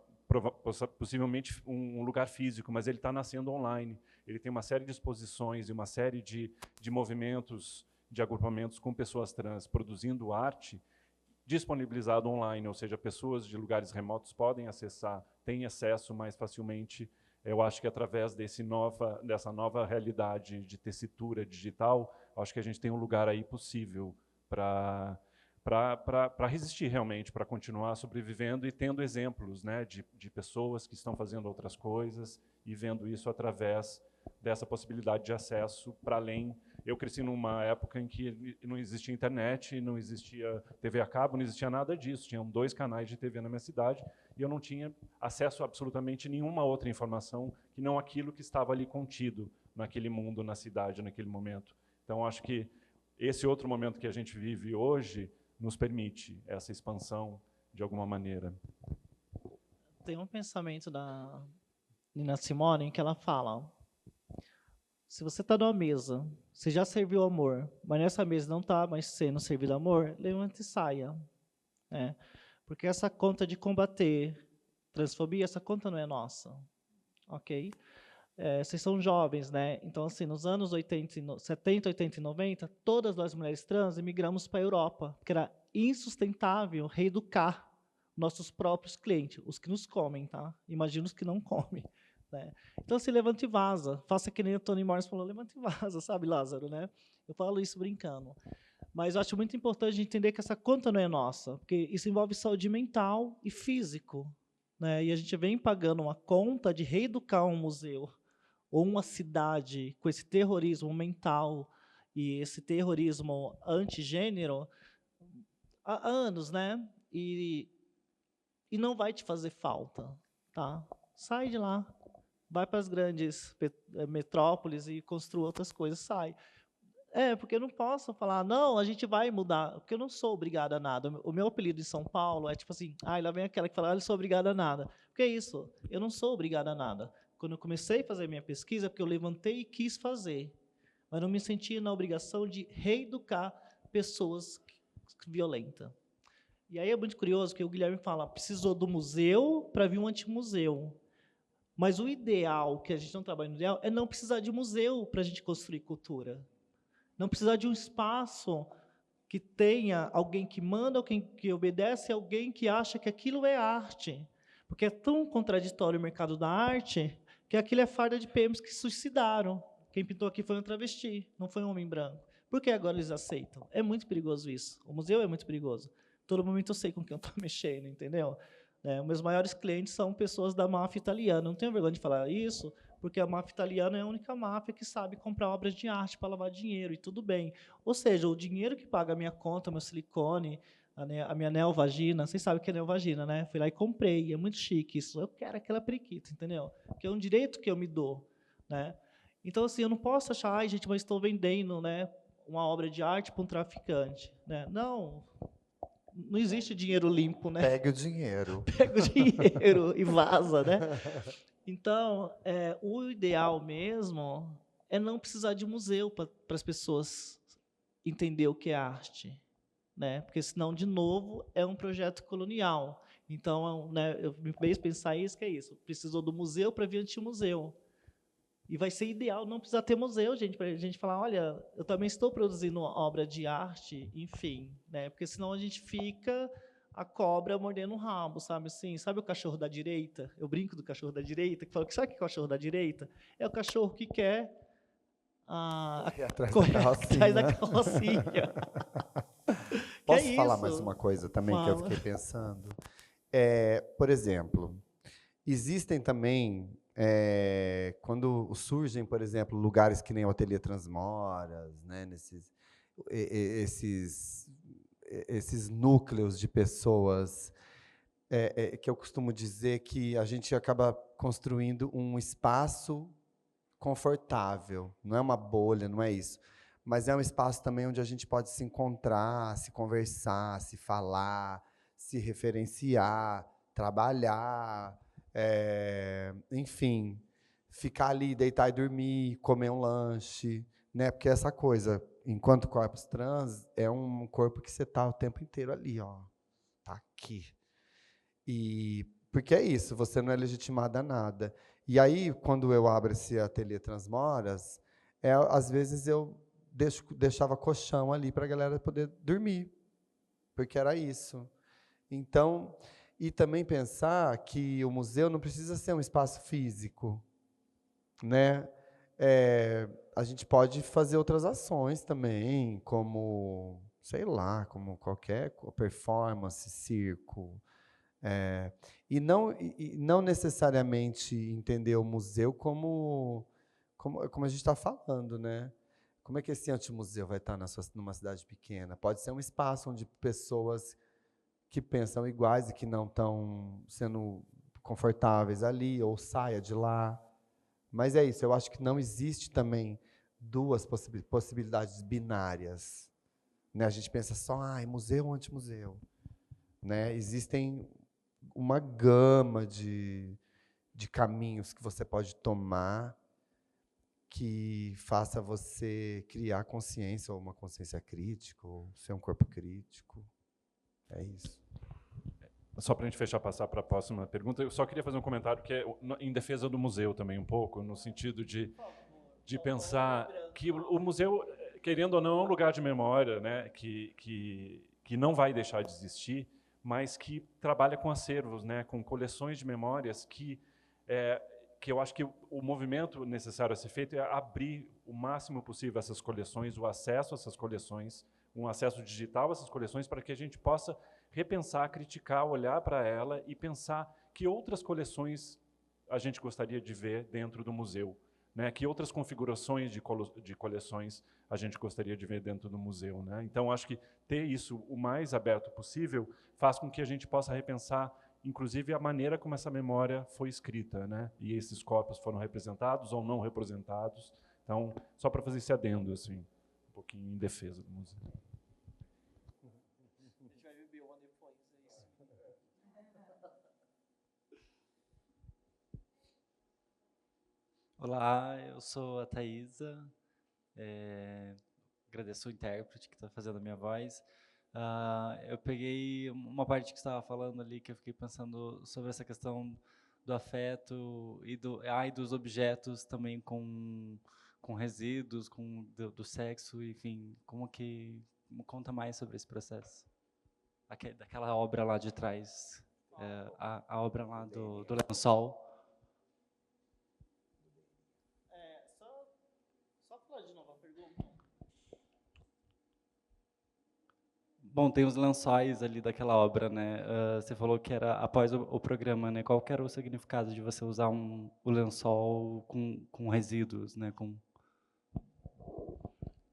possivelmente um lugar físico, mas ele está nascendo online. Ele tem uma série de exposições e uma série de movimentos, de agrupamentos com pessoas trans produzindo arte disponibilizado online, ou seja, pessoas de lugares remotos podem acessar, têm acesso mais facilmente. Eu acho que através dessa nova realidade de tessitura digital, acho que a gente tem um lugar aí possível para resistir realmente, para continuar sobrevivendo e tendo exemplos, né, de pessoas que estão fazendo outras coisas e vendo isso através dessa possibilidade de acesso para além. Eu cresci numa época em que não existia internet, não existia TV a cabo, não existia nada disso. Tinham 2 canais de TV na minha cidade e eu não tinha acesso a absolutamente nenhuma outra informação que não aquilo que estava ali contido naquele mundo, na cidade, naquele momento. Então, acho que esse outro momento que a gente vive hoje nos permite essa expansão de alguma maneira. Tem um pensamento da Nina Simone em que ela fala: se você está numa mesa, você já serviu amor, mas nessa mesa não está mais sendo servido amor, levante e saia. Né? Porque essa conta de combater transfobia, essa conta não é nossa. Ok? Vocês são jovens, né? Então, assim, nos anos 70, 80 e 90, todas nós mulheres trans emigramos para a Europa, porque era insustentável reeducar nossos próprios clientes, os que nos comem, tá? Imagina os que não comem. Né? Então, assim, levanta e vaza. Faça que nem o Toni Morris falou, levanta e vaza, sabe, Lázaro, né? Eu falo isso brincando. Mas eu acho muito importante entender que essa conta não é nossa, porque isso envolve saúde mental e físico. Né? E a gente vem pagando uma conta de reeducar um museu ou uma cidade com esse terrorismo mental e esse terrorismo antigênero há anos, né? E não vai te fazer falta, tá? Sai de lá, vai para as grandes metrópoles e construa outras coisas, sai. Porque eu não posso falar, não, a gente vai mudar, porque eu não sou obrigada a nada. O meu apelido em São Paulo é tipo assim, lá vem aquela que fala, eu sou obrigada a nada. Porque é isso, eu não sou obrigada a nada. Quando eu comecei a fazer minha pesquisa, é porque eu levantei e quis fazer, mas não me sentia na obrigação de reeducar pessoas violentas. E aí é muito curioso que o Guilherme fala, precisou do museu para vir um antimuseu. Mas o ideal, que a gente não trabalha no ideal, é não precisar de museu para a gente construir cultura. Não precisar de um espaço que tenha alguém que manda, alguém que obedece, alguém que acha que aquilo é arte. Porque é tão contraditório o mercado da arte que aquilo é farda de PMs que se suicidaram. Quem pintou aqui foi um travesti, não foi um homem branco. Por que agora eles aceitam? É muito perigoso isso. O museu é muito perigoso. Todo momento eu sei com quem eu estou mexendo, entendeu? Meus maiores clientes são pessoas da máfia italiana. Não tenho vergonha de falar isso, porque a máfia italiana é a única máfia que sabe comprar obras de arte para lavar dinheiro, e tudo bem. Ou seja, o dinheiro que paga a minha conta, meu silicone, a minha neovagina, vocês sabem o que é neovagina, né? Fui lá e comprei, é muito chique isso. Eu quero aquela periquita, entendeu? Que é um direito que eu me dou. Né? Então, assim, eu não posso achar, gente, mas estou vendendo, né, uma obra de arte para um traficante. Né? Não existe dinheiro limpo, né? Pega o dinheiro. Pega o dinheiro e vaza, né? Então, o ideal mesmo é não precisar de museu para as pessoas entender o que é arte, né? Porque senão, de novo, é um projeto colonial. Então, né, eu me fez pensar isso, que é isso. Precisou do museu para vir anti-museu. E vai ser ideal não precisar ter museu, gente, para a gente falar, olha, eu também estou produzindo obra de arte, enfim, né? Porque senão a gente fica a cobra mordendo o rabo, sabe assim? Sabe o cachorro da direita? Eu brinco do cachorro da direita, que fala que sabe o que é o cachorro da direita? É o cachorro que quer correr atrás da carrocinha. Posso falar mais uma coisa também que eu fiquei pensando? Por exemplo, existem também, quando surgem, por exemplo, lugares que nem o Ateliê Transmoras, né, esses núcleos de pessoas, que eu costumo dizer que a gente acaba construindo um espaço confortável, não é uma bolha, não é isso, mas é um espaço também onde a gente pode se encontrar, se conversar, se falar, se referenciar, trabalhar, enfim, ficar ali, deitar e dormir, comer um lanche, né? Porque essa coisa, enquanto corpos trans, é um corpo que você está o tempo inteiro ali, ó, tá aqui. E porque é isso, você não é legitimada a nada. E aí, quando eu abro esse ateliê Transmoras, às vezes eu deixava colchão ali para a galera poder dormir, porque era isso. Então, e também pensar que o museu não precisa ser um espaço físico, né? A gente pode fazer outras ações também, como, sei lá, como qualquer performance, circo. E não necessariamente entender o museu como a gente está falando, né? Como é que esse antimuseu vai estar numa cidade pequena? Pode ser um espaço onde pessoas que pensam iguais e que não estão sendo confortáveis ali, ou saia de lá. Mas é isso, eu acho que não existe também duas possibilidades binárias. Né? A gente pensa só, museu ou antimuseu. Né? Existem uma gama de caminhos que você pode tomar que faça você criar consciência, ou uma consciência crítica, ou ser um corpo crítico. É isso. Só para a gente fechar, passar para a próxima pergunta, eu só queria fazer um comentário que é em defesa do museu também um pouco, no sentido de pensar que o museu, querendo ou não, é um lugar de memória, né, que não vai deixar de existir, mas que trabalha com acervos, né, com coleções de memórias que eu acho que o movimento necessário a ser feito é abrir o máximo possível essas coleções, o acesso a essas coleções, um acesso digital a essas coleções, para que a gente possa repensar, criticar, olhar para ela e pensar que outras coleções a gente gostaria de ver dentro do museu, né? Que outras configurações de coleções a gente gostaria de ver dentro do museu, né? Então, acho que ter isso o mais aberto possível faz com que a gente possa repensar, inclusive, a maneira como essa memória foi escrita, né? E esses corpos foram representados ou não representados. Então, só para fazer esse adendo, assim, um pouquinho em defesa do museu. Olá, eu sou a Thaisa, agradeço o intérprete que está fazendo a minha voz. Eu peguei uma parte que você estava falando ali, que eu fiquei pensando sobre essa questão do afeto e dos objetos também com resíduos, do sexo, enfim, conta mais sobre esse processo. Daquela obra lá de trás, a obra lá do lençol. Bom, tem os lençóis ali daquela obra, né? Você falou que era após o programa, né? Qual que era o significado de você usar o lençol com resíduos, né?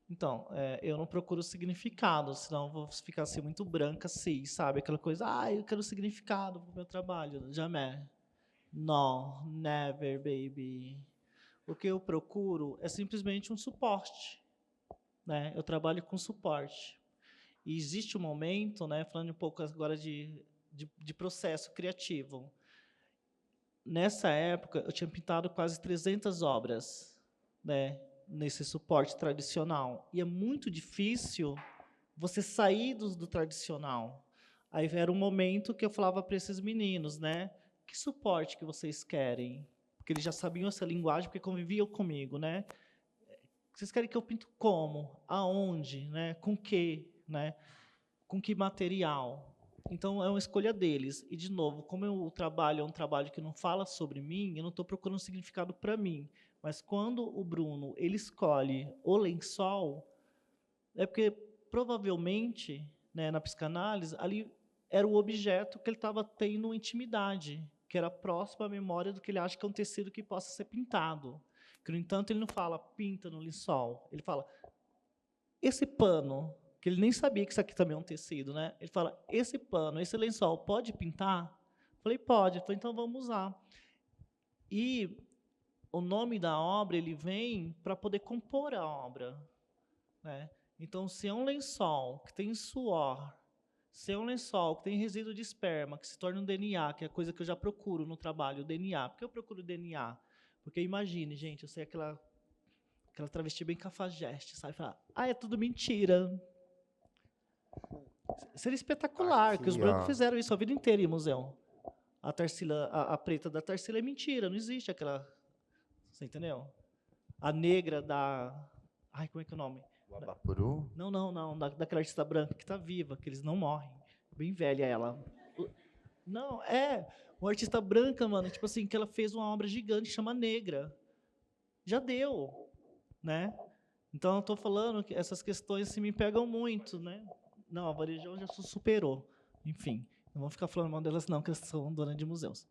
Então, eu não procuro significado, senão eu vou ficar assim muito branca, assim, sabe? Aquela coisa, eu quero significado pro meu trabalho. Jamais. No, never, baby. O que eu procuro é simplesmente um suporte, né? Eu trabalho com suporte. E existe um momento, né, falando um pouco agora de processo criativo. Nessa época, eu tinha pintado quase 300 obras, né, nesse suporte tradicional. E é muito difícil você sair do tradicional. Aí era um momento que eu falava para esses meninos, né, que suporte que vocês querem? Porque eles já sabiam essa linguagem, porque conviviam comigo, né? Vocês querem que eu pinto como? Aonde? Né? Com que? Né? Com que material? Então, é uma escolha deles. E, de novo, como o trabalho é um trabalho que não fala sobre mim, eu não estou procurando um significado para mim. Mas, quando o Bruno ele escolhe o lençol, é porque, provavelmente, né, na psicanálise, ali era o objeto que ele estava tendo intimidade, que era próximo à memória do que ele acha que é um tecido que possa ser pintado. Que, no entanto, ele não fala pinta no lençol. Ele fala, esse pano que ele nem sabia que isso aqui também é um tecido, né? Ele fala, esse pano, esse lençol, pode pintar? Falei, pode. Ele falou, então vamos usar. E o nome da obra, ele vem para poder compor a obra, né? Então, se é um lençol que tem suor, se é um lençol que tem resíduo de esperma, que se torna um DNA, que é a coisa que eu já procuro no trabalho, o DNA. Por que eu procuro DNA? Porque imagine, gente, eu sei aquela travesti bem cafajeste, sabe? Falar, é tudo mentira. Seria espetacular, Aqui, que os brancos ó. fizeram isso a vida inteira em museu. A Tarsila, a preta da Tarsila é mentira, não existe aquela... Você entendeu? A negra da... Ai, como é que é o nome? O Abapuru? Não. Daquela artista branca que está viva, que eles não morrem. Bem velha ela. Não, uma artista branca, mano, tipo assim, que ela fez uma obra gigante, chama Negra. Já deu, né? Então, eu estou falando que essas questões assim, me pegam muito, né? Não, a Varejão já superou. Enfim, não vamos ficar falando mal delas não, que elas são donas de museus.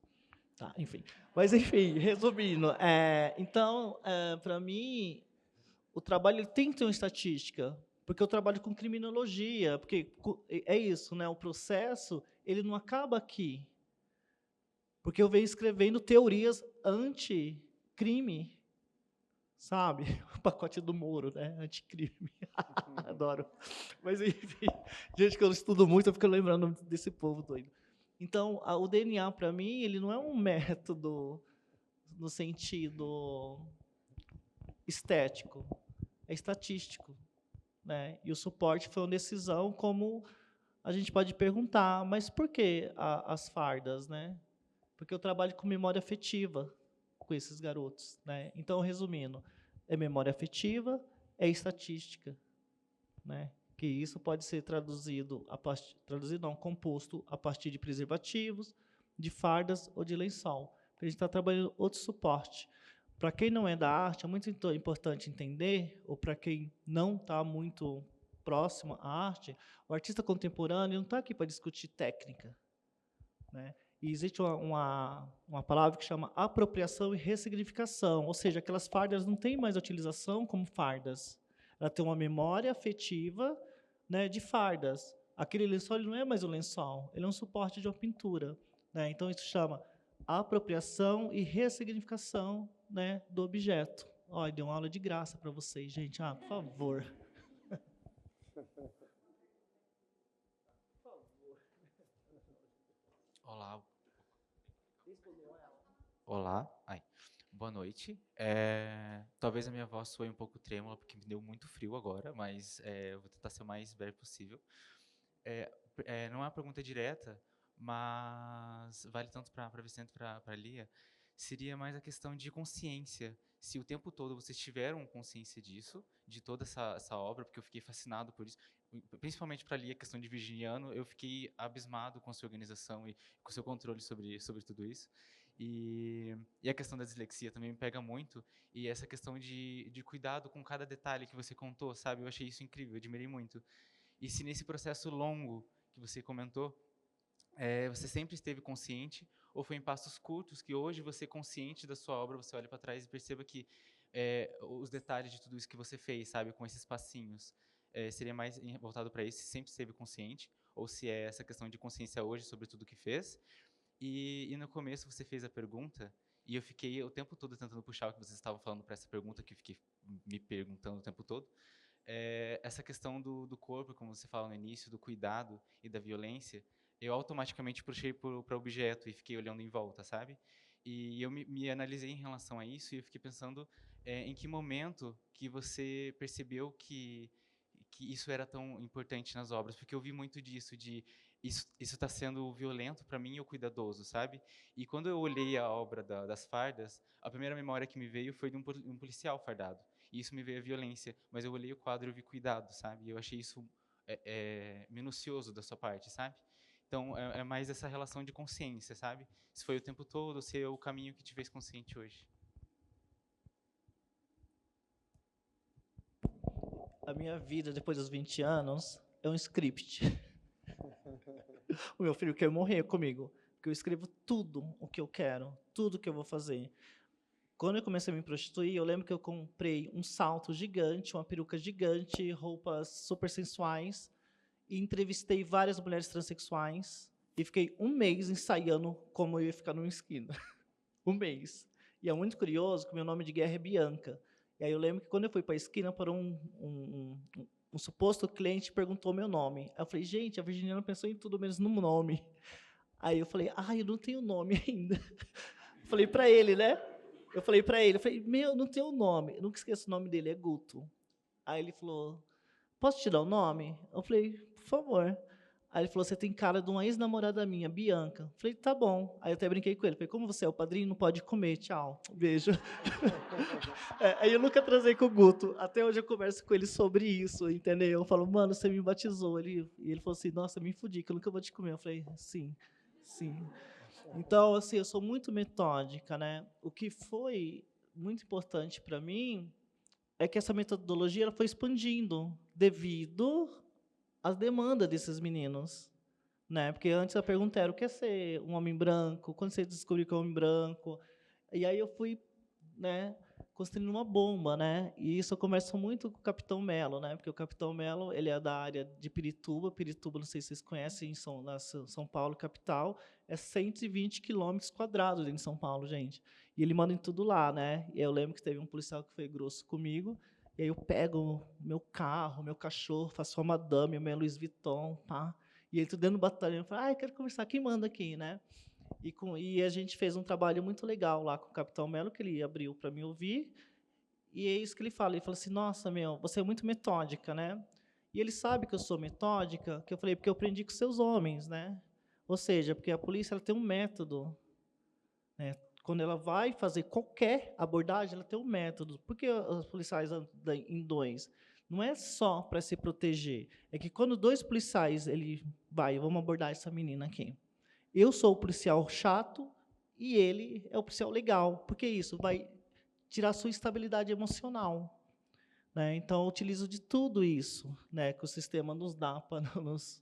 Tá, enfim. Mas, enfim, resumindo. Então, para mim, o trabalho ele tem que ter uma estatística, porque eu trabalho com criminologia, porque é isso, né? O processo ele não acaba aqui, porque eu venho escrevendo teorias anti-crime, sabe? O pacote do Moro, né? Anticrime. Adoro. Mas, enfim, gente que eu estudo muito, eu fico lembrando desse povo doido. Então, o DNA, para mim, ele não é um método no sentido estético, é estatístico, né? E o suporte foi uma decisão, como a gente pode perguntar, mas por que as fardas, né? Porque eu trabalho com memória afetiva com esses garotos, né? Então, resumindo, é memória afetiva, é estatística, né? Que isso pode ser composto a partir de preservativos, de fardas ou de lençol. A gente está trabalhando outro suporte. Para quem não é da arte, é muito importante entender, ou para quem não está muito próximo à arte, o artista contemporâneo não está aqui para discutir técnica, né? E existe uma palavra que chama apropriação e ressignificação, ou seja, aquelas fardas não têm mais utilização como fardas. Ela tem uma memória afetiva, né, de fardas. Aquele lençol ele não é mais um lençol, ele é um suporte de uma pintura, né? Então, isso chama apropriação e ressignificação, né, do objeto. Olha, deu uma aula de graça para vocês, gente. Por favor. Olá. Olá. Boa noite. Talvez a minha voz soe um pouco trêmula, porque me deu muito frio agora, mas eu vou tentar ser o mais breve possível. Não é uma pergunta direta, mas vale tanto para a Vicente quanto para a Lia. Seria mais a questão de consciência. Se o tempo todo vocês tiveram consciência disso, de toda essa obra, porque eu fiquei fascinado por isso, principalmente para a Lia, a questão de virginiano, eu fiquei abismado com a sua organização e com o seu controle sobre tudo isso. E a questão da dislexia também me pega muito, e essa questão de cuidado com cada detalhe que você contou, sabe? Eu achei isso incrível, eu admirei muito. E se nesse processo longo que você comentou, você sempre esteve consciente, ou foi em passos curtos que hoje você, consciente da sua obra, você olha para trás e perceba que os detalhes de tudo isso que você fez, sabe, com esses passinhos, seria mais voltado para isso, se sempre esteve consciente, ou se é essa questão de consciência hoje sobre tudo que fez. E no começo você fez a pergunta, e eu fiquei o tempo todo tentando puxar o que vocês estavam falando para essa pergunta, que eu fiquei me perguntando o tempo todo. Essa questão do corpo, como você fala no início, do cuidado e da violência, eu automaticamente puxei para o objeto e fiquei olhando em volta, sabe? E eu me analisei em relação a isso, e eu fiquei pensando em que momento que você percebeu que isso era tão importante nas obras, porque eu vi muito disso, de isso está sendo violento para mim ou cuidadoso, sabe? E quando eu olhei a obra das fardas, a primeira memória que me veio foi de um policial fardado. E isso me veio a violência, mas eu olhei o quadro e vi cuidado, sabe? E eu achei isso minucioso da sua parte, sabe? Então, é mais essa relação de consciência, sabe? Se foi o tempo todo, se é o caminho que te fez consciente hoje. A minha vida, depois dos 20 anos, é um script. O meu filho quer morrer comigo, porque eu escrevo tudo o que eu quero, tudo que eu vou fazer. Quando eu comecei a me prostituir, eu lembro que eu comprei um salto gigante, uma peruca gigante, roupas super sensuais, e entrevistei várias mulheres transexuais, e fiquei um mês ensaiando como eu ia ficar numa esquina. Um mês. E é muito curioso que o meu nome de guerra é Bianca. E aí eu lembro que quando eu fui para a esquina, para um suposto cliente perguntou meu nome. Aí eu falei, gente, a virginiana pensou em tudo menos no nome. Aí eu falei, eu não tenho nome ainda. Falei para ele, né? Eu falei, meu, não tenho nome. Eu nunca esqueço o nome dele, é Guto. Aí ele falou, posso te dar o nome? Eu falei, por favor. Aí ele falou, você tem cara de uma ex-namorada minha, Bianca. Eu falei, tá bom. Aí eu até brinquei com ele. Falei, como você é o padrinho, não pode comer, tchau. Beijo. Aí eu nunca transei com o Guto. Até hoje eu converso com ele sobre isso, entendeu? Eu falo, mano, você me batizou. E ele falou assim, nossa, me fudi, que eu nunca vou te comer. Eu falei, sim, sim. Então, assim, eu sou muito metódica, né? O que foi muito importante para mim é que essa metodologia ela foi expandindo devido às demandas desses meninos, né? Porque antes a pergunta era o que é ser um homem branco, quando você descobriu que é um homem branco, e aí eu fui, né, construindo uma bomba, né? E isso eu converso muito com o Capitão Melo, né? Porque o Capitão Melo ele é da área de Pirituba, não sei se vocês conhecem, São Paulo capital, é 120 quilômetros quadrados dentro de São Paulo, gente. E ele manda em tudo lá, né? E eu lembro que teve um policial que foi grosso comigo. E aí eu pego meu carro, meu cachorro, faço uma madame, minha Louis Vuitton, pá. E entro dentro do batalhão e falo, eu quero conversar, quem manda aqui, né? E a gente fez um trabalho muito legal lá com o Capitão Melo, que ele abriu para me ouvir. E é isso que ele fala assim, nossa, meu, você é muito metódica, né? E ele sabe que eu sou metódica, que eu falei, porque eu aprendi com seus homens, né? Ou seja, porque a polícia ela tem um método, né? Quando ela vai fazer qualquer abordagem, ela tem um método. Por que os policiais andam em dois? Não é só para se proteger. É que quando dois policiais, vamos abordar essa menina aqui. Eu sou o policial chato e ele é o policial legal. Porque isso vai tirar a sua estabilidade emocional. Né? Então, eu utilizo de tudo isso, né, que o sistema nos dá para nos,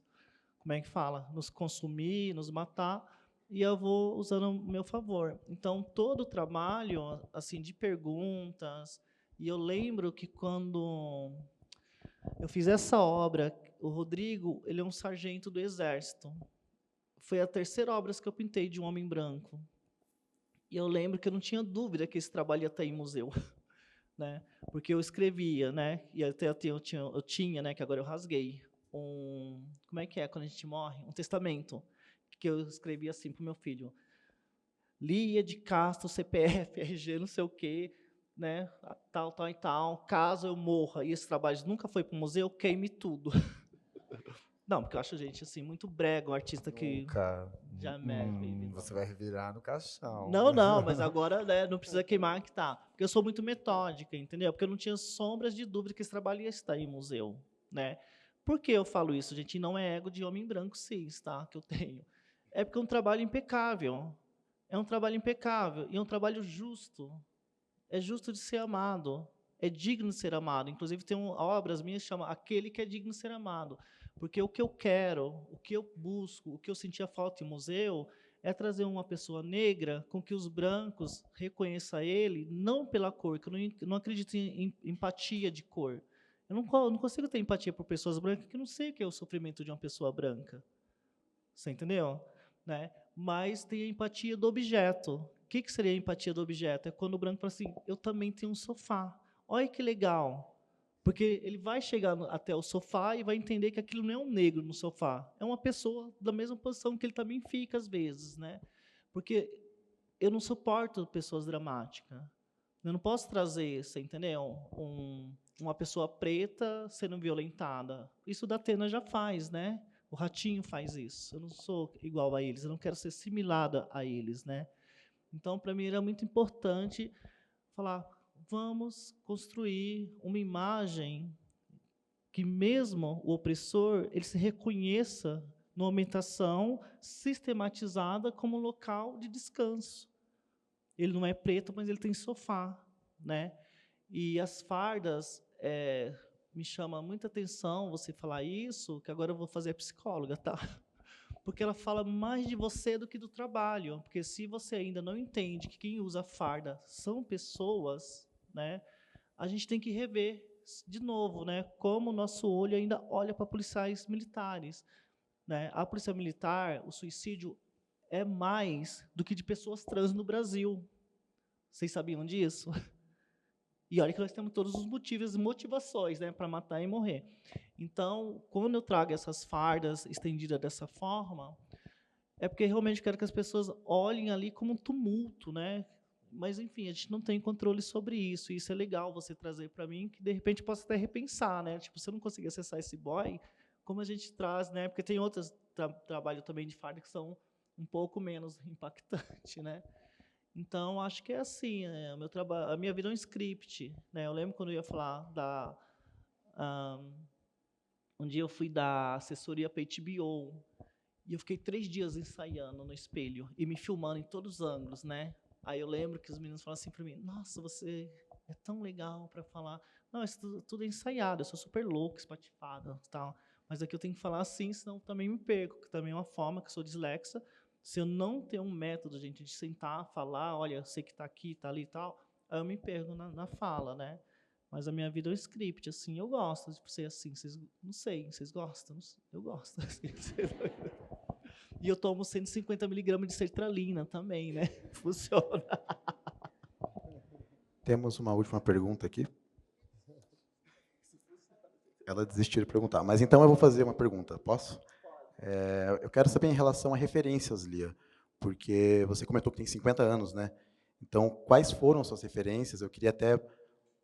nos consumir, nos matar, e eu vou usando o meu favor. Então, todo o trabalho assim de perguntas, e eu lembro que quando eu fiz essa obra, o Rodrigo, ele é um sargento do Exército. Foi a terceira obra que eu pintei de um homem branco. E eu lembro que eu não tinha dúvida que esse trabalho ia estar em museu. Né? Porque eu escrevia, né? E até eu tinha, né? Que agora eu rasguei como é que é quando a gente morre? Um testamento que eu escrevi assim para o meu filho: Lia de Castro, CPF, RG, não sei o quê, né? Tal, tal e tal. Caso eu morra e esse trabalho nunca foi para o museu, queime tudo. Não, porque eu acho, gente, assim, muito brega um artista que já você vai virar no caixão. Não, mas agora, né, não precisa queimar que tá. Porque eu sou muito metódica, entendeu? Porque eu não tinha sombras de dúvida que esse trabalho ia estar em museu, né? Por que eu falo isso, gente? Não é ego de homem branco cis, tá? Que eu tenho. É porque é um trabalho impecável. É um trabalho impecável e é um trabalho justo. É justo de ser amado. É digno de ser amado. Inclusive, tem obras minhas que chamam Aquele que é digno de ser amado. Porque o que eu quero, o que eu busco, o que eu sentia falta em museu é trazer uma pessoa negra com que os brancos reconheçam ele, não pela cor, que eu não acredito em empatia de cor. Eu não consigo ter empatia por pessoas brancas que eu não sei o que é o sofrimento de uma pessoa branca. Você entendeu? Né? Mas tem a empatia do objeto. O que seria a empatia do objeto? É quando o branco fala assim, eu também tenho um sofá. Olha que legal. Porque ele vai chegar até o sofá e vai entender que aquilo não é um negro no sofá. É uma pessoa da mesma posição que ele também fica, às vezes. Né? Porque eu não suporto pessoas dramáticas. Eu não posso trazer, você entendeu? Uma pessoa preta sendo violentada. Isso da Atena já faz, né? O Ratinho faz isso. Eu não sou igual a eles, eu não quero ser similada a eles, né? Então, para mim, era muito importante falar, vamos construir uma imagem que mesmo o opressor ele se reconheça numa ambientação sistematizada como local de descanso. Ele não é preto, mas ele tem sofá, né? E as fardas me chama muita atenção você falar isso, que agora eu vou fazer a psicóloga, tá? porque ela fala mais de você do que do trabalho. Porque se você ainda não entende que quem usa farda são pessoas, né, a gente tem que rever de novo, né, como o nosso olho ainda olha para policiais militares. Né? A polícia militar, o suicídio é mais do que de pessoas trans no Brasil. Vocês sabiam disso? E olha que nós temos todos os motivos e motivações, né, para matar e morrer. Então, quando eu trago essas fardas estendidas dessa forma, é porque realmente quero que as pessoas olhem ali como um tumulto, né? Mas, enfim, a gente não tem controle sobre isso. E isso é legal você trazer para mim, que de repente eu posso até repensar, né? Tipo, se eu não conseguir acessar esse boy, como a gente traz, né? Porque tem outros trabalhos também de farda que são um pouco menos impactantes, né? Então, acho que é assim, né? O meu trabalho, a minha vida é um script, né? Eu lembro quando eu ia falar da... um dia eu fui dar assessoria para a HBO, e eu fiquei 3 dias ensaiando no espelho, e me filmando em todos os ângulos, né? Aí eu lembro que os meninos falaram assim para mim, nossa, você é tão legal para falar. Não, isso tudo é ensaiado, eu sou super louco, espatifado, tal. Mas aqui eu tenho que falar assim, senão também me perco, que também é uma forma, que eu sou dislexa. Se eu não ter um método, gente, de sentar, falar, olha, eu sei que está aqui, está ali e tal, aí eu me perco na fala, né? Mas a minha vida é um script, assim, eu gosto de ser assim. Vocês, não sei, vocês gostam? Eu gosto. Assim, e eu tomo 150 miligramas de sertralina também, né? Funciona. Temos uma última pergunta aqui. Ela desistiu de perguntar. Mas então eu vou fazer uma pergunta, posso? Eu quero saber em relação a referências, Lia, porque você comentou que tem 50 anos, né? Então, quais foram suas referências? Eu queria até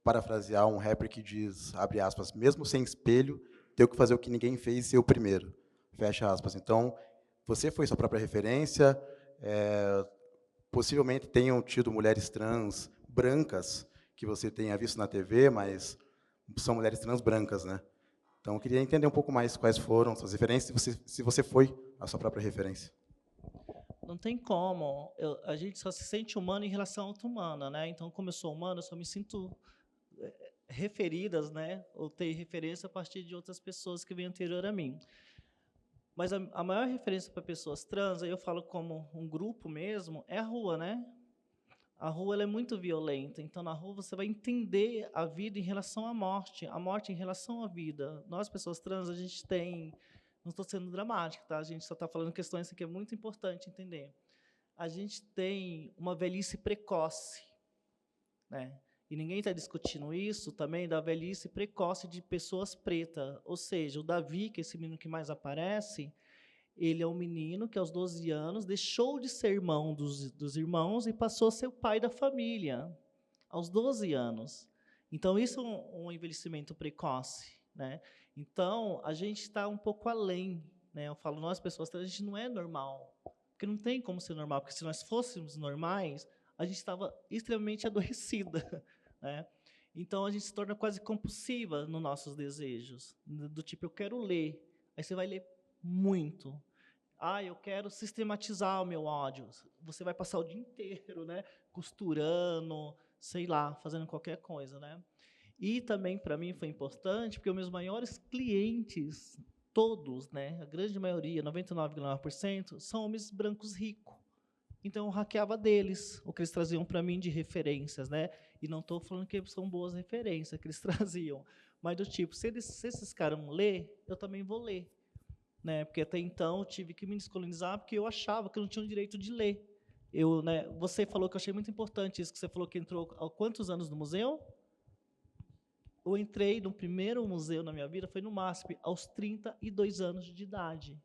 parafrasear um rapper que diz, abre aspas, mesmo sem espelho, tenho que fazer o que ninguém fez e ser o primeiro. Fecha aspas. Então, você foi sua própria referência, possivelmente tenham tido mulheres trans brancas que você tenha visto na TV, mas são mulheres trans brancas, né? Então, eu queria entender um pouco mais quais foram suas referências, se você foi a sua própria referência. Não tem como. A gente só se sente humano em relação à outra humana, né? Então, como eu sou humano, eu só me sinto referidas, né? Ou ter referência a partir de outras pessoas que vêm anterior a mim. Mas a maior referência para pessoas trans, aí eu falo como um grupo mesmo, é a rua, né? A rua ela é muito violenta, então na rua você vai entender a vida em relação à morte, a morte em relação à vida. Nós, pessoas trans, a gente tem, não estou sendo dramático, tá? A gente só está falando questões que é muito importante entender. A gente tem uma velhice precoce, né? E ninguém está discutindo isso também da velhice precoce de pessoas pretas. Ou seja, o Davi, que é esse menino que mais aparece, ele é um menino que, aos 12 anos, deixou de ser irmão dos irmãos e passou a ser o pai da família, aos 12 anos. Então, isso é um envelhecimento precoce, né? Então, a gente está um pouco além, né? Eu falo, nós, pessoas trans, a gente não é normal, porque não tem como ser normal, porque se nós fôssemos normais, a gente estava extremamente adoecida, né? Então, a gente se torna quase compulsiva nos nossos desejos, do tipo, eu quero ler, aí você vai ler muito. Eu quero sistematizar o meu ódio. Você vai passar o dia inteiro, né, costurando, sei lá, fazendo qualquer coisa, né? E também para mim foi importante porque os meus maiores clientes, todos, né, a grande maioria, 99,9%, são homens brancos ricos. Então eu hackeava deles, o que eles traziam para mim de referências, né? E não estou falando que são boas referências que eles traziam, mas do tipo, se esses caras vão ler, eu também vou ler. Né, porque até então eu tive que me descolonizar porque eu achava que eu não tinha o direito de ler. Né, você falou que eu achei muito importante isso, que você falou que entrou há quantos anos no museu? Eu entrei no primeiro museu na minha vida, foi no MASP, aos 32 anos de idade,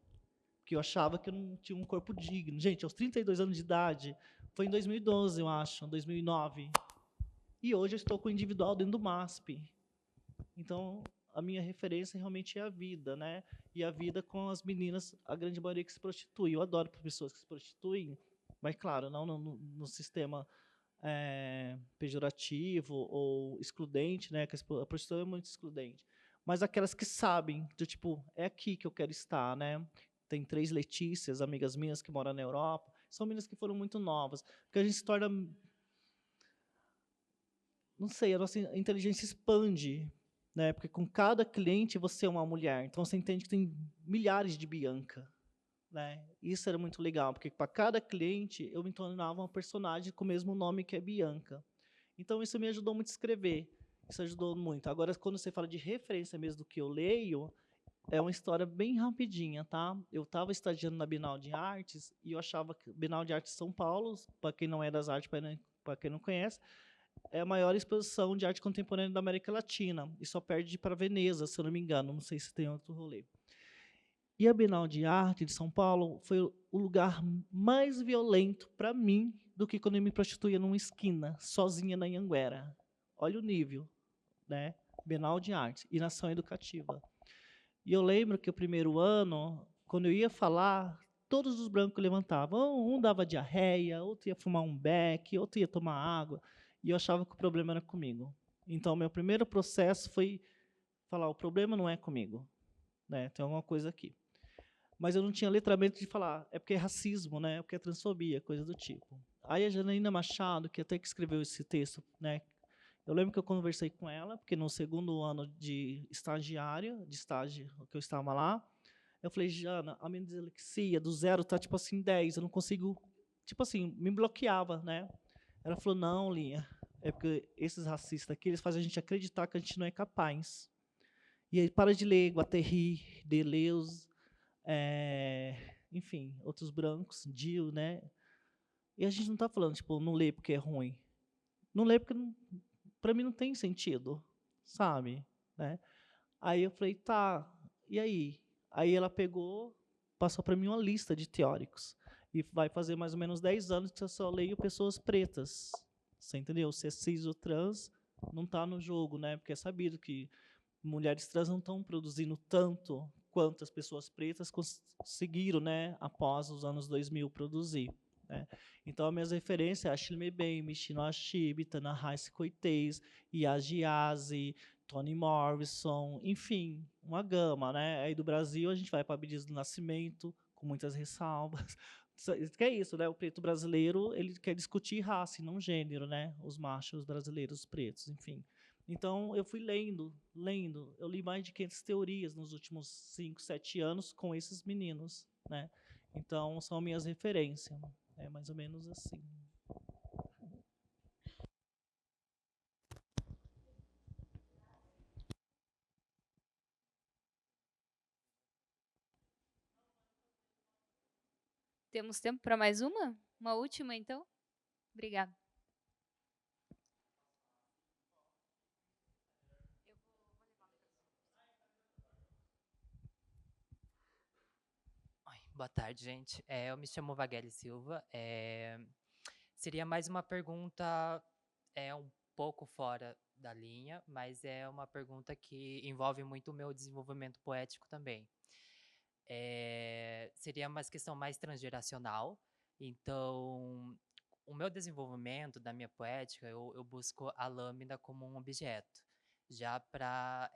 porque eu achava que eu não tinha um corpo digno. Gente, aos 32 anos de idade, foi em 2012, eu acho, 2009. E hoje eu estou com o individual dentro do MASP. Então, a minha referência realmente é a vida, né? E a vida com as meninas, a grande maioria que se prostitui. Eu adoro pessoas que se prostituem, mas, claro, não no sistema pejorativo ou excludente, né? Que a prostituição é muito excludente. Mas aquelas que sabem, do tipo, é aqui que eu quero estar, né? Tem 3 Letícias, amigas minhas que moram na Europa. São meninas que foram muito novas. Porque a gente se torna... Não sei, a nossa inteligência expande, né? Porque com cada cliente você é uma mulher. Então você entende que tem milhares de Bianca, né? Isso era muito legal, porque para cada cliente eu me tornava uma personagem com o mesmo nome que é Bianca. Então isso me ajudou muito a escrever. Isso ajudou muito. Agora, quando você fala de referência mesmo do que eu leio, é uma história bem rapidinha, tá? Eu estava estagiando na Bienal de Artes e eu achava que Bienal de Artes de São Paulo, para quem não é das artes, para quem não conhece, é a maior exposição de arte contemporânea da América Latina e só perde para Veneza, se eu não me engano. Não sei se tem outro rolê. E a Bienal de Arte de São Paulo foi o lugar mais violento para mim do que quando eu me prostituía numa esquina, sozinha na Anhanguera. Olha o nível, né? Bienal de Arte e Nação Educativa. E eu lembro que o primeiro ano, quando eu ia falar, todos os brancos levantavam. Um dava diarreia, outro ia fumar um beck, outro ia tomar água. E eu achava que o problema era comigo. Então, meu primeiro processo foi falar, o problema não é comigo, né? Tem alguma coisa aqui. Mas eu não tinha letramento de falar, é porque é racismo, né? É porque é transfobia, coisa do tipo. Aí a Janaína Machado, que até que escreveu esse texto, né? Eu lembro que eu conversei com ela, porque no segundo ano de estágio que eu estava lá, eu falei, Jana, a minha dislexia do 0 está tipo assim 10, eu não consigo, tipo assim, me bloqueava, né? Ela falou, não, Linha, é porque esses racistas aqui, eles fazem a gente acreditar que a gente não é capaz. E aí para de ler Guattari, Deleuze, enfim, outros brancos, Dio, né? E a gente não está falando, tipo, não lê porque é ruim. Não lê porque, para mim, não tem sentido, sabe? Né? Aí eu falei, tá, e aí? Aí ela pegou, passou para mim uma lista de teóricos. E vai fazer mais ou menos 10 anos que eu só leio pessoas pretas. Você entendeu? Se é cis ou trans, não está no jogo, né? Porque é sabido que mulheres trans não estão produzindo tanto quanto as pessoas pretas conseguiram, né, após os anos 2000 produzir, né? Então, as minhas referências, Ashley Mebane, Michino Achebe, Tana Rice Coites, Yagiase, Toni Morrison, enfim, uma gama, né? Aí do Brasil a gente vai para Abdias do Nascimento, com muitas ressalvas. Que é isso, né? O preto brasileiro, ele quer discutir raça e não gênero, né? Os machos brasileiros pretos, enfim. Então, eu fui lendo. Eu li mais de 500 teorias nos últimos 5, 7 anos com esses meninos, né? Então, são minhas referências. É mais ou menos assim. Temos tempo para mais uma? Uma última, então? Obrigada. Oi, boa tarde, gente. Eu me chamo Vagueli Silva. Seria mais uma pergunta um pouco fora da linha, mas é uma pergunta que envolve muito o meu desenvolvimento poético também. Seria uma questão mais transgeracional. Então, o meu desenvolvimento da minha poética, eu busco a lâmina como um objeto, já para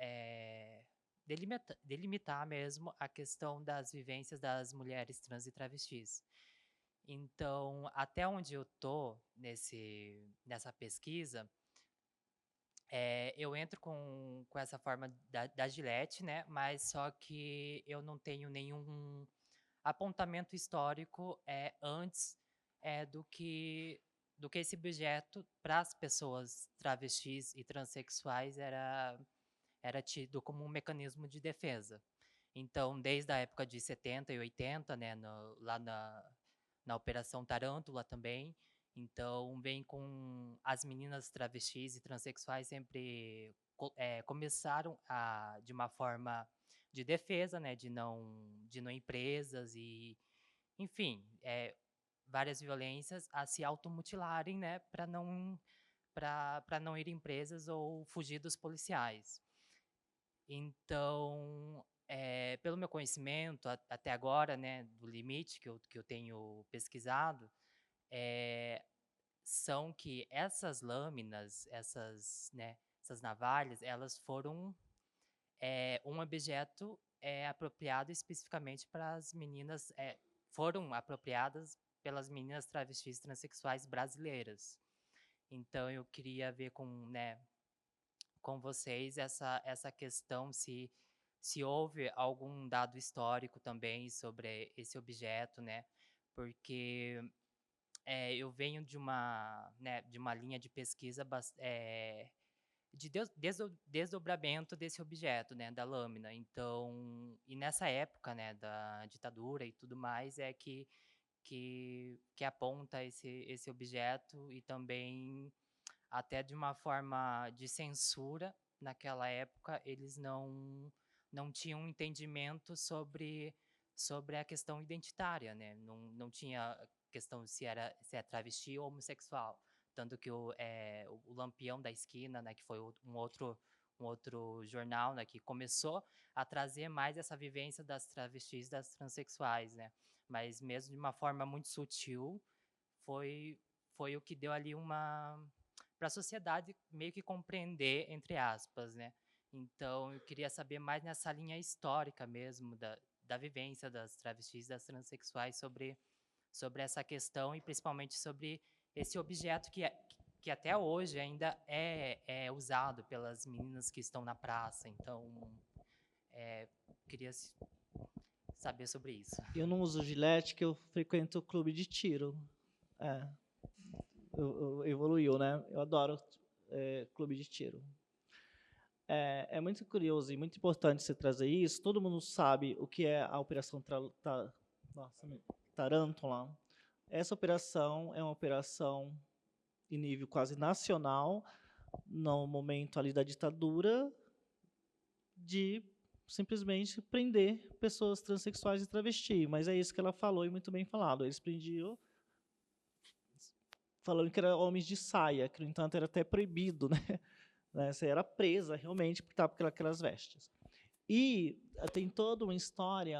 delimitar mesmo a questão das vivências das mulheres trans e travestis. Então, até onde eu tô nessa pesquisa, eu entro com essa forma da Gillette, né? Mas só que eu não tenho nenhum apontamento histórico antes do que esse objeto para as pessoas travestis e transexuais era tido como um mecanismo de defesa. Então, desde a época de 70 e 80, né, lá na Operação Tarântula também, então vem com as meninas travestis e transexuais sempre começaram de uma forma de defesa, né, de não ir presas e, enfim, várias violências a se automutilarem, né, para não irem presas ou fugir dos policiais. Então, pelo meu conhecimento até agora, né, do limite que eu tenho pesquisado, são que essas lâminas, essas navalhas, elas foram um objeto apropriado especificamente para as meninas, foram apropriadas pelas meninas travestis transexuais brasileiras. Então, eu queria ver com vocês essa questão, se se houve algum dado histórico também sobre esse objeto, né? Porque eu venho de uma, né, de uma linha de pesquisa de desdobramento desse objeto, né, da lâmina. Então, e nessa época, né, da ditadura e tudo mais, é que aponta esse objeto, e também até de uma forma de censura. Naquela época, eles não tinham um entendimento sobre a questão identitária, né? Não tinha questão se é travesti ou homossexual. Tanto que o Lampião da Esquina, né, que foi um outro jornal, né, que começou a trazer mais essa vivência das travestis, das transexuais, né? Mas mesmo de uma forma muito sutil, foi o que deu ali para a sociedade meio que compreender, entre aspas, né? Então, eu queria saber mais nessa linha histórica mesmo, da vivência das travestis, das transexuais, sobre essa questão, e principalmente sobre esse objeto que até hoje ainda é usado pelas meninas que estão na praça. Então, queria saber sobre isso. Eu não uso gilete, que eu frequento o clube de tiro. Evoluiu, né? Eu adoro clube de tiro. É muito curioso e muito importante você trazer isso. Todo mundo sabe o que é a Operação Tarântula. Essa operação é uma operação em nível quase nacional, no momento ali da ditadura, de simplesmente prender pessoas transexuais e travesti. Mas é isso que ela falou, e muito bem falado. Eles prendiam falando que eram homens de saia, que, no entanto, era até proibido, né? Você era presa, realmente, por estar com aquelas vestes. E tem toda uma história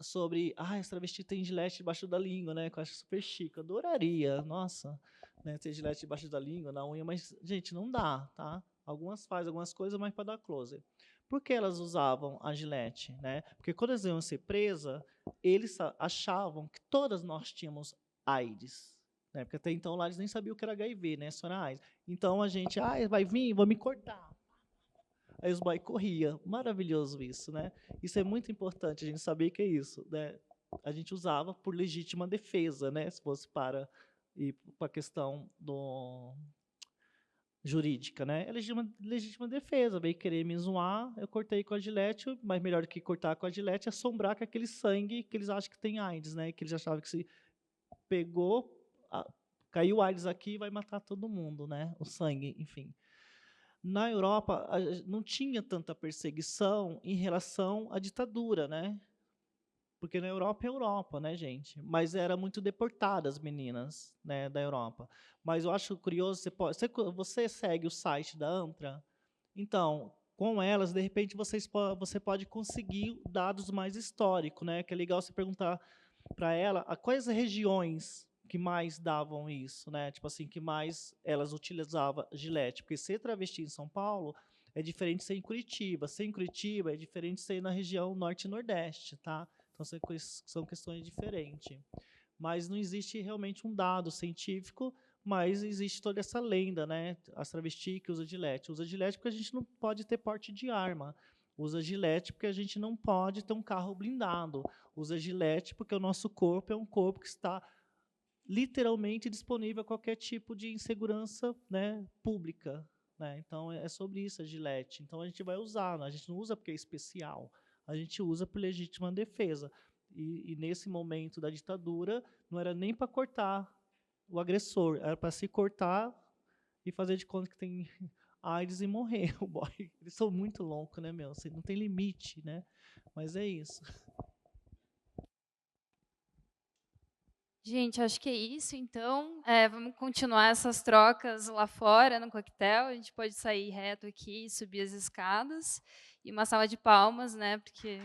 sobre... esse travesti tem gilete debaixo da língua, né? Que eu acho super chique. Eu adoraria, nossa, né, ter gilete debaixo da língua, na unha, mas, gente, não dá, tá? Algumas fazem algumas coisas, mas para dar close. Por que elas usavam a gilete, né? Porque quando elas iam ser presas, eles achavam que todas nós tínhamos AIDS, né? Porque até então lá eles nem sabiam o que era HIV, né? Só era AIDS. Então a gente, vai vir, vou me cortar. Aí os boys corriam. Maravilhoso isso, né? Isso é muito importante a gente saber que é isso, né? A gente usava por legítima defesa, né? Se fosse para a questão jurídica, né? É legítima defesa. Veio querer me zoar, eu cortei com a gilete, mas melhor do que cortar com a gilete é assombrar com aquele sangue que eles acham que tem AIDS, né? Que eles achavam que se pegou, caiu AIDS aqui, vai matar todo mundo, né? O sangue, enfim. Na Europa, não tinha tanta perseguição em relação à ditadura, né? Porque na Europa é Europa, né, gente? Mas era muito deportada as meninas, né, da Europa. Mas eu acho curioso, você segue o site da ANTRA, então, com elas, de repente, você pode conseguir dados mais históricos, né? Que é legal você perguntar para ela quais regiões que mais davam isso, né? Tipo assim, que mais elas utilizavam gilete. Porque ser travesti em São Paulo é diferente de ser em Curitiba. Ser em Curitiba é diferente de ser na região norte e nordeste, tá? Então, são questões diferentes. Mas não existe realmente um dado científico, mas existe toda essa lenda, né? As travestis que usam gilete. Usa gilete porque a gente não pode ter porte de arma. Usa gilete porque a gente não pode ter um carro blindado. Usa gilete porque o nosso corpo é um corpo que está literalmente disponível a qualquer tipo de insegurança, né, pública, né? Então, é sobre isso a gilete. Então, a gente vai usar, né? A gente não usa porque é especial, a gente usa por legítima defesa. E nesse momento da ditadura, não era nem para cortar o agressor, era para se cortar e fazer de conta que tem AIDS e morrer o boy. Eles são muito loucos, né, meu? Não tem limite, né? Mas é isso. Gente, acho que é isso, então. Vamos continuar essas trocas lá fora, no coquetel. A gente pode sair reto aqui e subir as escadas. E uma salva de palmas, né? Porque